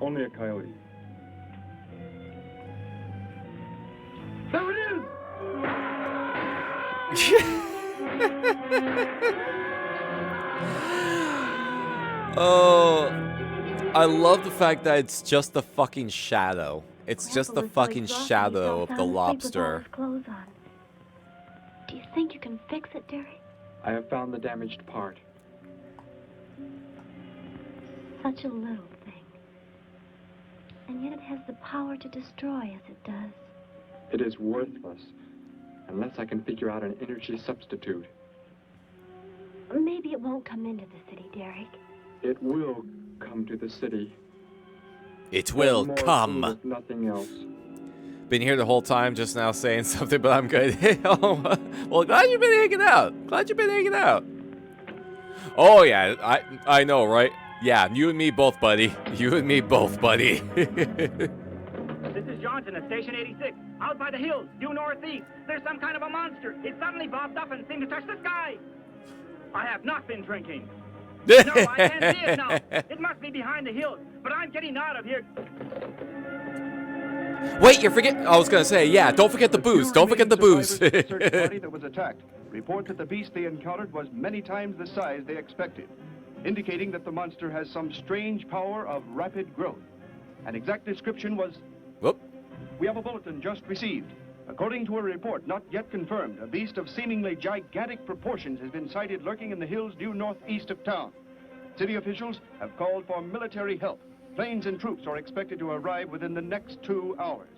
Only a coyote. There it is! Oh, I love the fact that it's just the fucking shadow. It's just the fucking shadow of the lobster. Do you think you can fix it, Derek? I have found the damaged part. Such a little thing. And yet it has the power to destroy as it does. It is worthless unless I can figure out an energy substitute. Maybe it won't come into the city, Derek. It will come to the city. It will come. With nothing else. Been here the whole time, just now saying something, but I'm good. Well, glad you've been hanging out. Glad you've been hanging out. Oh yeah, I know, right? Yeah, you and me both, buddy. You and me both, buddy. This is Johnson at Station 86. Out by the hills, due northeast. There's some kind of a monster. It suddenly bobbed up and seemed to touch the sky. I have not been drinking. No, I can't see it now. It must be behind the hills, but I'm getting out of here. Wait, you're forgetting. I was gonna say, yeah. Don't forget the booze. Don't forget the booze. The search party that was attacked report that the beast they encountered was many times the size they expected, indicating that the monster has some strange power of rapid growth. An exact description was... Whoop. We have a bulletin just received. According to a report not yet confirmed, a beast of seemingly gigantic proportions has been sighted lurking in the hills due northeast of town. City officials have called for military help. Planes and troops are expected to arrive within the next 2 hours.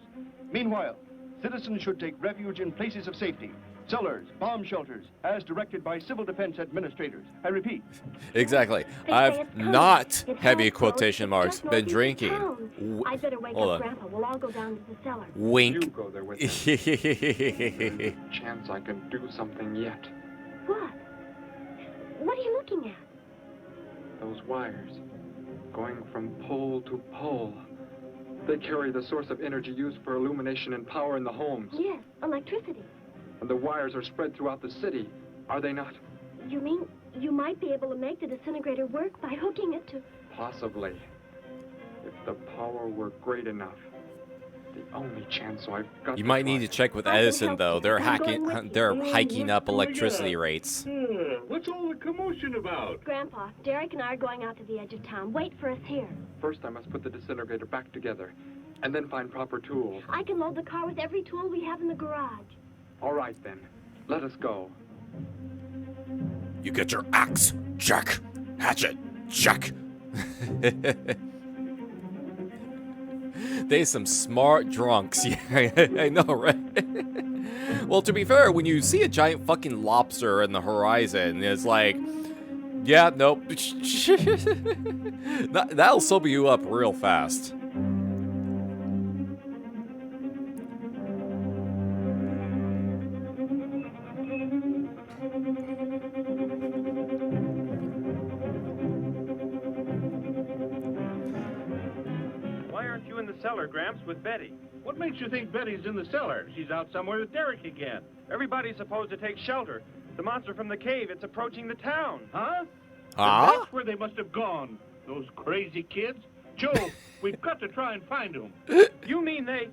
Meanwhile, citizens should take refuge in places of safety. Cellars, bomb shelters, as directed by civil defense administrators. I repeat. Exactly. I've not, heavy quotation marks, been drinking. I better wake up Grandpa. We'll all go down to the cellar. Wink. You go there with me. Chance I can do something yet. What? What are you looking at? Those wires, going from pole to pole. They carry the source of energy used for illumination and power in the homes. Yes, electricity. And the wires are spread throughout the city, are they not? You mean you might be able to make the disintegrator work by hooking it to... Possibly. If the power were great enough. The only chance I've got. You might need to check with Edison, though. They're hiking up electricity rates. What's all the commotion about? Grandpa, Derek and I are going out to the edge of town. Wait for us here. First, I must put the disintegrator back together, and then find proper tools. I can load the car with every tool we have in the garage. All right, then. Let us go. You get your axe, check. Hatchet, check. They some smart drunks. Yeah, I know, right? Well, to be fair, when you see a giant fucking lobster in the horizon, it's like, yeah, nope. That'll sober you up real fast. Cellar, Gramps, with Betty. What makes you think Betty's in the cellar? She's out somewhere with Derek again. Everybody's supposed to take shelter. The monster from the cave, it's approaching the town. Huh? Huh? That's where they must have gone. Those crazy kids. Joe, we've got to try and find them. You mean they...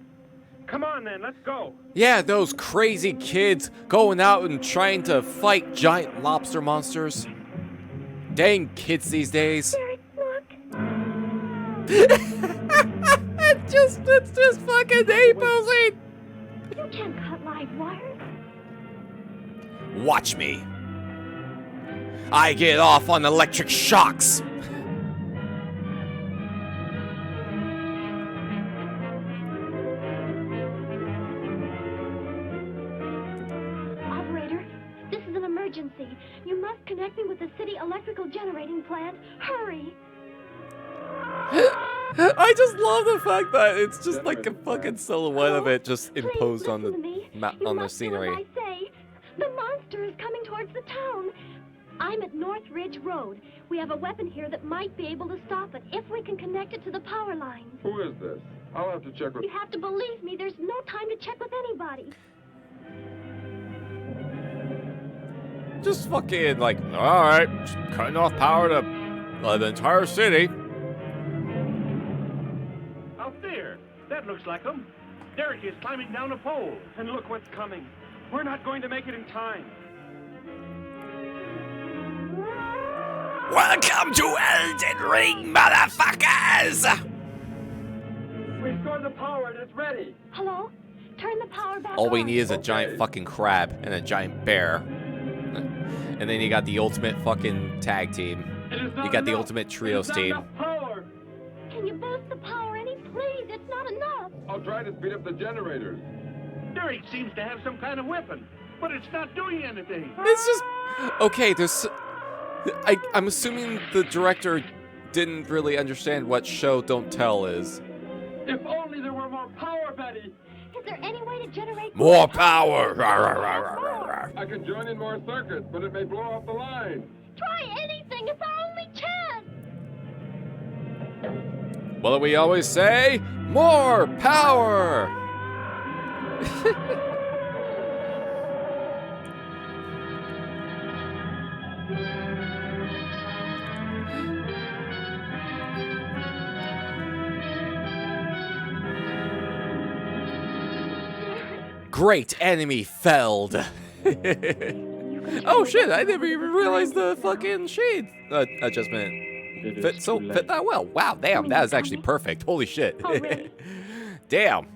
Come on, then, let's go. Yeah, those crazy kids going out and trying to fight giant lobster monsters. Dang kids these days. Derek, look. It's just fucking A-posing. You can't cut live wires. Watch me. I get off on electric shocks. Operator, this is an emergency. You must connect me with the city electrical generating plant. Hurry. I just love the fact that it's just like a fucking silhouette of it just imposed on the scenery. I say. The monster is coming towards the town. I'm at North Ridge Road. We have a weapon here that might be able to stop it if we can connect it to the power lines. Who is this? I'll have to check with... You have to believe me. There's no time to check with anybody. Just fucking like, alright, cutting off power to the entire city. Out there. That looks like them. Derek is climbing down a pole. And look what's coming. We're not going to make it in time. Welcome to Elden Ring, motherfuckers! Restore the power and it's ready. Hello? Turn the power back All we on. need is a giant fucking crab and a giant bear. And then you got the ultimate fucking tag team. You got the ultimate trios team. Power. Can you boost the power any, please? It's not enough. I'll try to speed up the generators. Derek seems to have some kind of weapon, but it's not doing anything. It's just... Okay, there's... I'm assuming the director didn't really understand what show don't tell is. If only there were more power, Betty. Is there any way to generate more power? I can join in more circuits, but it may blow off the line. Try anything. It's our only chance. What do we always say? More power! Great enemy felled. Oh shit, I never even realized the fucking shade adjustment fit that well. Wow, damn, that is actually perfect. Holy shit. Damn.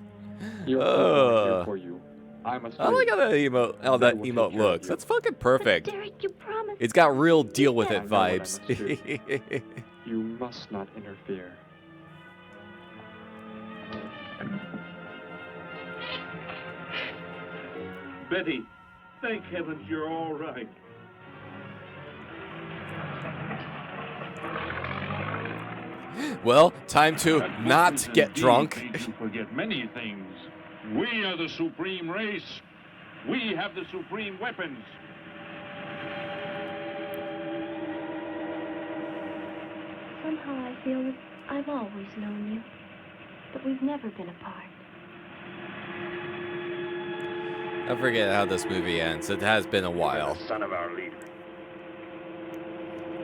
For you. I like how that emote looks. That's fucking perfect. Derek, you promised. It's got real deal with it vibes. You must not interfere. Betty, thank heavens you're all right. Well, time to not get drunk. You forget many things. We are the supreme race. We have the supreme weapons. Somehow I feel that I've always known you, but we've never been apart. I forget how this movie ends. It has been a while. The son of our leader.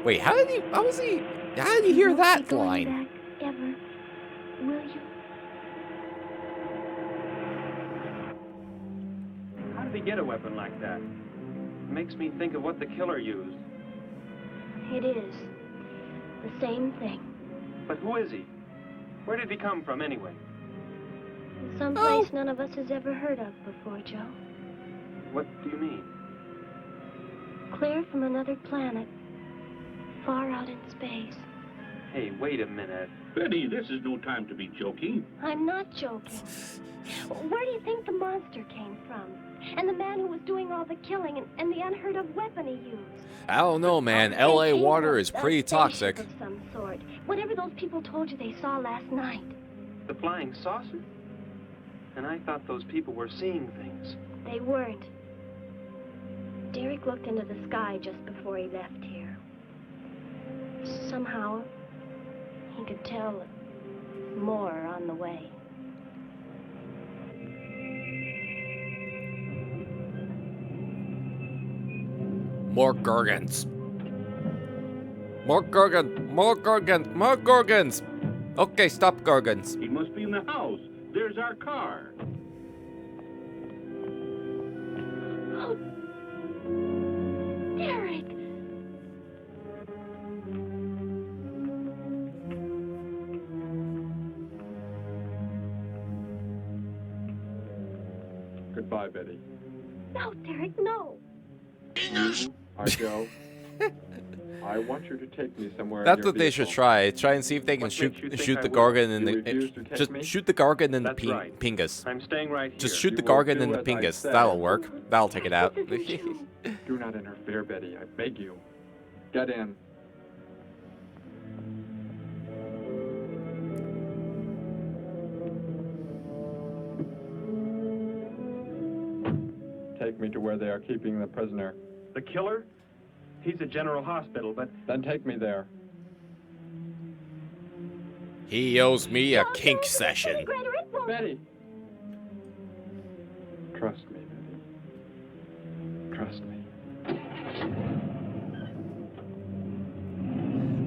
Wait, how did he hear that line? Back ever, will you? How did he get a weapon like that? It makes me think of what the killer used. It is. The same thing. But who is he? Where did he come from, anyway? Someplace none of us has ever heard of before, Joe. What do you mean? Clear from another planet. Far out in space. Hey, wait a minute. Betty, this is no time to be joking. I'm not joking. Where do you think the monster came from? And the man who was doing all the killing and the unheard of weapon he used? I don't know, man. LA water is pretty toxic. Of some sort. Whatever those people told you they saw last night. The flying saucer? And I thought those people were seeing things. They weren't. Derek looked into the sky just before he left here. Somehow, he could tell more on the way. More Gorgons. More Gorgon. More Gorgons. More Gorgons. Okay, stop Gorgons. He must be in the house. There's our car. Oh, Derek. Goodbye, Betty. No, Derek, no. Hi, Joe. I want you to take me somewhere. That's what they should try. Try and see if they can shoot the Gorgon in the just shoot the Gorgon in the Pingus. I'm staying right here. Just shoot the Gorgon in the Pingus. That'll work. That'll take it out. Do not interfere, Betty. I beg you. Get in. Take me to where they are keeping the prisoner. The killer? He's at General Hospital, but... Then take me there. He owes me a kink session. Betty! Trust me, Betty. Trust me.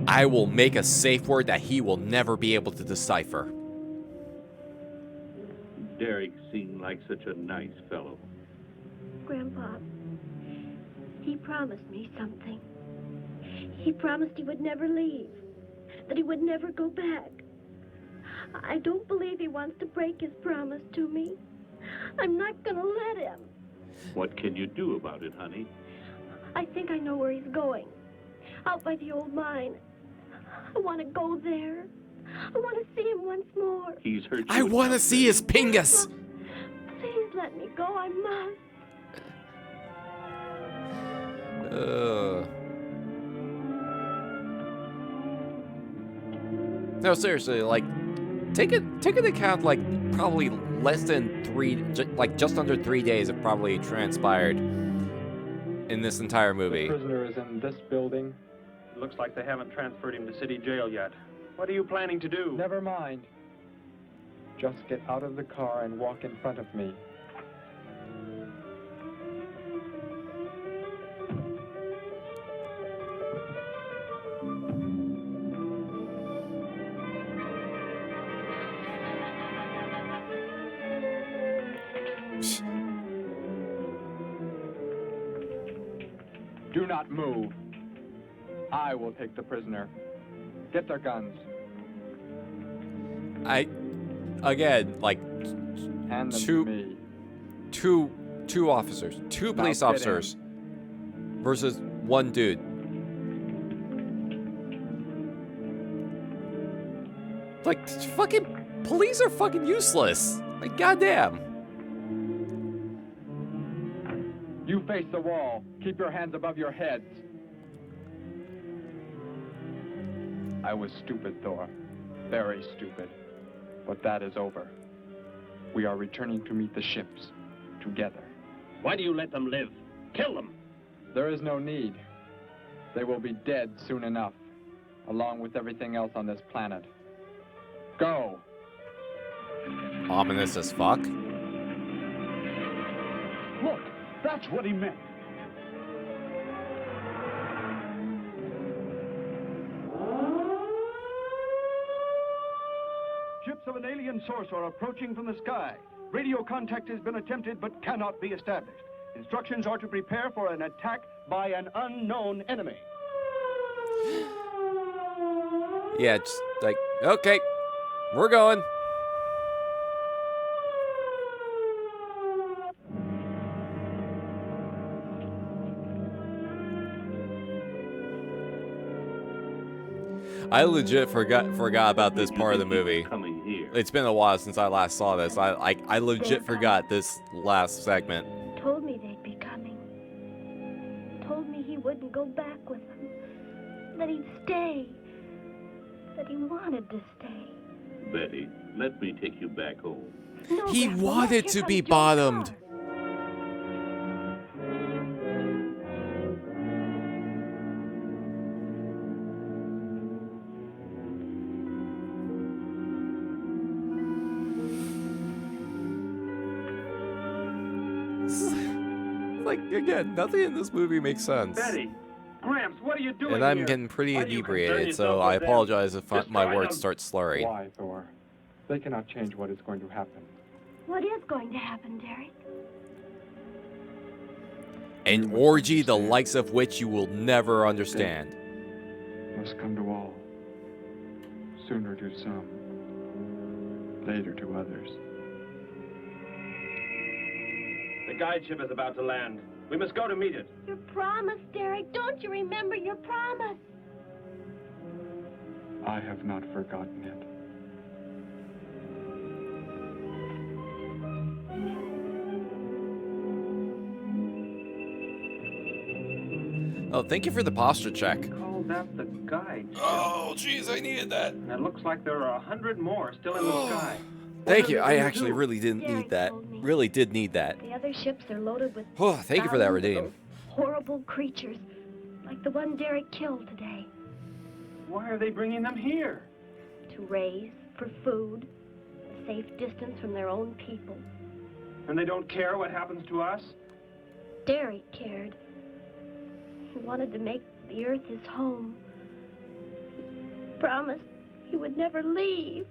I will make a safe word that he will never be able to decipher. Derek seemed like such a nice fellow. Grandpa, he promised me something. He promised he would never leave, that he would never go back. I don't believe he wants to break his promise to me. I'm not gonna let him. What can you do about it, honey? I think I know where he's going. Out by the old mine. I want to go there. I want to see him once more. He's hurt you. I want to see his Pingus. Please let me go. I must. No, seriously, like, take into account, like, probably less than just under 3 days have probably transpired in this entire movie. The prisoner is in this building. It looks like they haven't transferred him to city jail yet. What are you planning to do? Never mind. Just get out of the car and walk in front of me. Do not move. I will take the prisoner. Get their guns. Again, like, Hand them to me. two officers, two police officers versus one dude. Like, fucking police are fucking useless. Like, goddamn. You face the wall. Keep your hands above your heads. I was stupid, Thor. Very stupid. But that is over. We are returning to meet the ships. Together. Why do you let them live? Kill them! There is no need. They will be dead soon enough. along with everything else on this planet. Go! Ominous as fuck. Look, that's what he meant. Ships of an alien source are approaching from the sky. Radio contact has been attempted but cannot be established. Instructions are to prepare for an attack by an unknown enemy. Yeah, it's like, okay, we're going. I legit forgot about this part of the movie. It's been a while since I last saw this. I legit forgot this last segment. Told me they'd be coming. Told me he wouldn't go back with them. That he'd stay. That he wanted to stay. Betty, let me take you back home. No, He Grandpa, wanted here to comes be Joe's bottomed. car. Like, again, nothing in this movie makes sense. Betty! Gramps, what are you doing And I'm here? getting pretty Why do you concern inebriated, so yourself I with them? apologize if my Destroy words them. start slurring. Why, Thor? They cannot change what is going to happen. What is going to happen, Derek? An orgy the likes of which you will never understand. Must come to all. Sooner to some, later to others. The guide ship is about to land. We must go to meet it. Your promise, Derek. Don't you remember your promise? I have not forgotten it. Oh, thank you for the posture check. Call that the guide ship. Oh, jeez, I needed that. And it looks like there are 100 more still in the sky. Thank you. What are I they gonna actually do? really didn't Derek need that. told me. Really did need that. The other ships are loaded with Oh, thank you for that, thousands of Redeem. those horrible creatures, like the one Derek killed today. Why are they bringing them here? To raise, for food, a safe distance from their own people. And they don't care what happens to us? Derek cared. He wanted to make the earth his home. He promised he would never leave.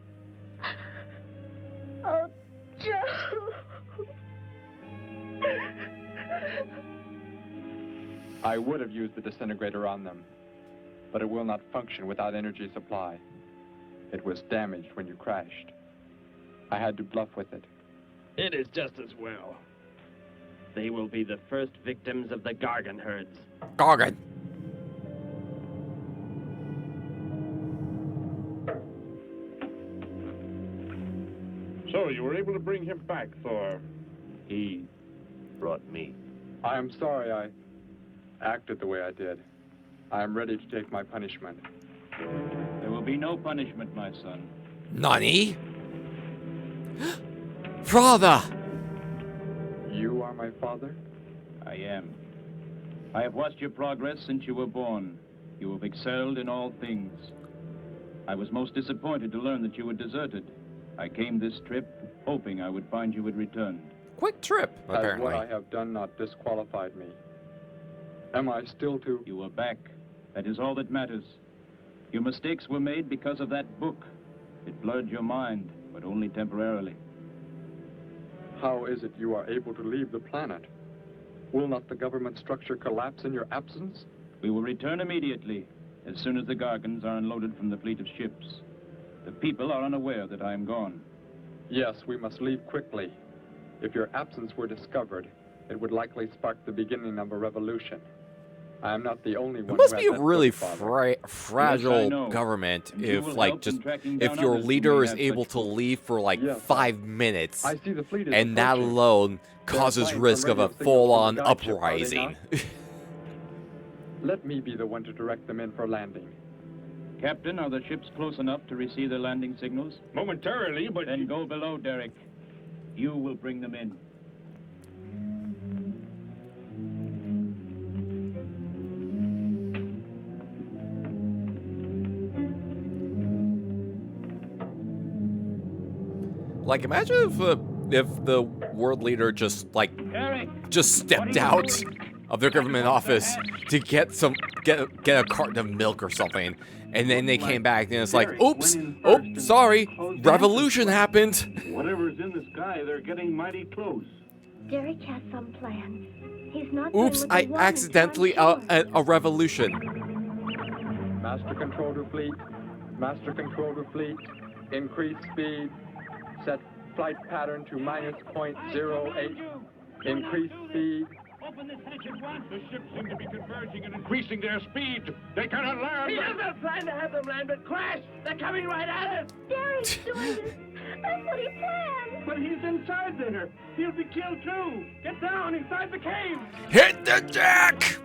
Oh, Joe. I would have used the disintegrator on them, but it will not function without energy supply. It was damaged when you crashed. I had to bluff with it. It is just as well. They will be the first victims of the Gargan herds. Gargan. So, you were able to bring him back, Thor? He brought me. I am sorry I acted the way I did. I am ready to take my punishment. There will be no punishment, my son. Nani? Father! You are my father? I am. I have watched your progress since you were born. You have excelled in all things. I was most disappointed to learn that you had deserted. I came this trip hoping I would find you had returned. Quick trip, Has apparently. what I have done not disqualified me? Am I still to... You are back. That is all that matters. Your mistakes were made because of that book. It blurred your mind, but only temporarily. How is it you are able to leave the planet? Will not the government structure collapse in your absence? We will return immediately, as soon as the Gargans are unloaded from the fleet of ships. The people are unaware that I am gone. Yes, we must leave quickly. If your absence were discovered, it would likely spark the beginning of a revolution. I am not the only one. It must who be has a that really book, Father. fragile know. government And you if, will like, help just in tracking if down your others who leader may is have able such to books. leave for like Yes, 5 minutes, I see the fleet is and that approaching. alone They are causes flying risk from of a radio signals full-on from the guide ship, are they uprising. not? Let me be the one to direct them in for landing. Captain, are the ships close enough to receive their landing signals? Momentarily, but... Then go below, Derek. You will bring them in. Like, imagine if the world leader just stepped out of their government office to get a carton of milk or something, and then they came back and it's like, oops, oh, sorry, revolution happened. Whatever's in the sky, they're getting mighty close. Derek has some plan. He's not. Oops, I accidentally a revolution. Master control to fleet. Master control to fleet. Increase speed. Set flight pattern to -0.08. Increase speed. Open this hatch at once. The ships seem to be converging and increasing their speed. They cannot land. He doesn't plan to have them land, but crash. They're coming right at us. Derek's doing this. That's what he planned. But he's inside there. He'll be killed too. Get down inside the cave. Hit the deck!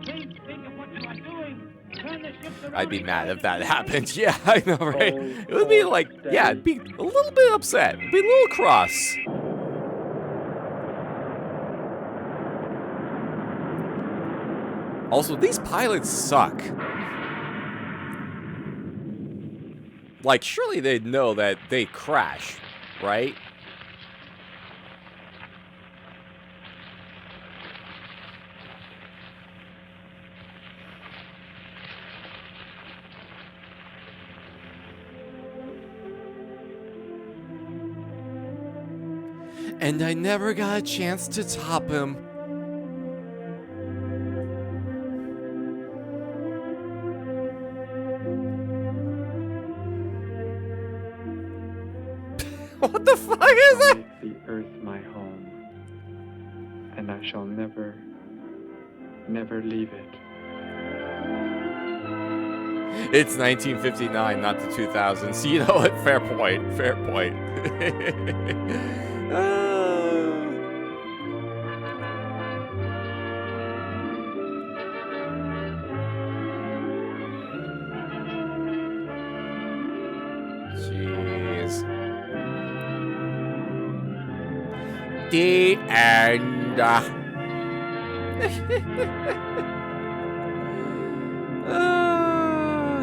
Think of what you are doing. Turn the ships around. I'd be mad if that happened. Yeah, I know, right? It would be like, yeah, I'd be a little bit upset. I'd be a little cross. Also, these pilots suck. Like, surely they'd know that they crash, right? And I never got a chance to top him. What the fuck is that? The earth my home, and I shall never, never leave it. It's 1959, not the 2000s. You know what? Fair point. Fair point. Jeez. The end. Oh,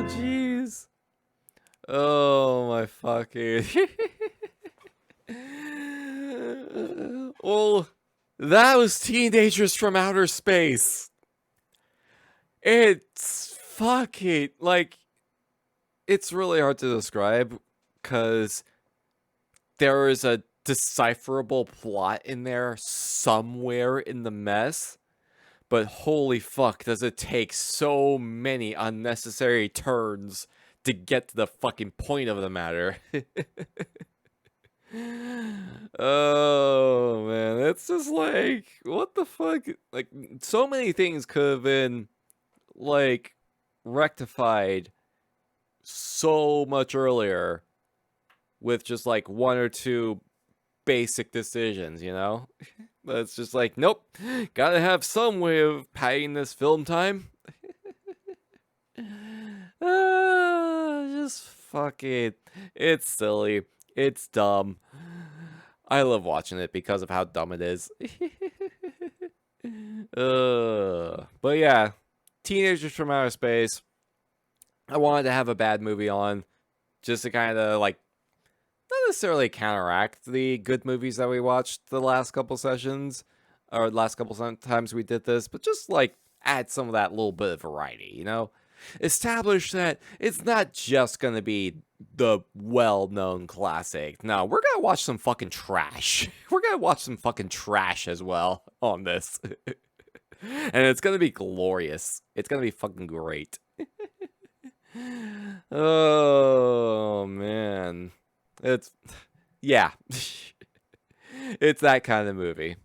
jeez. Oh, my fucking. Well, that was Teenagers from Outer Space. It's fucking, like, it's really hard to describe because there is a decipherable plot in there somewhere in the mess, but holy fuck, does it take so many unnecessary turns to get to the fucking point of the matter. Oh man, it's just like, what the fuck? Like, so many things could have been like rectified so much earlier with just like one or two basic decisions, you know? But it's just like, nope, gotta have some way of padding this film time. Just fucking, it's silly, it's dumb. I love watching it because of how dumb it is. But yeah, Teenagers from Outer Space. I wanted to have a bad movie on, just to kind of like, not necessarily counteract the good movies that we watched the last couple sessions, or last couple times we did this, but just like add some of that little bit of variety, you know? Establish that it's not just gonna be the well-known classic. No, we're gonna watch some fucking trash. We're gonna watch some fucking trash as well on this. And it's gonna be glorious. It's gonna be fucking great. Oh, man. It's, yeah. It's that kind of movie.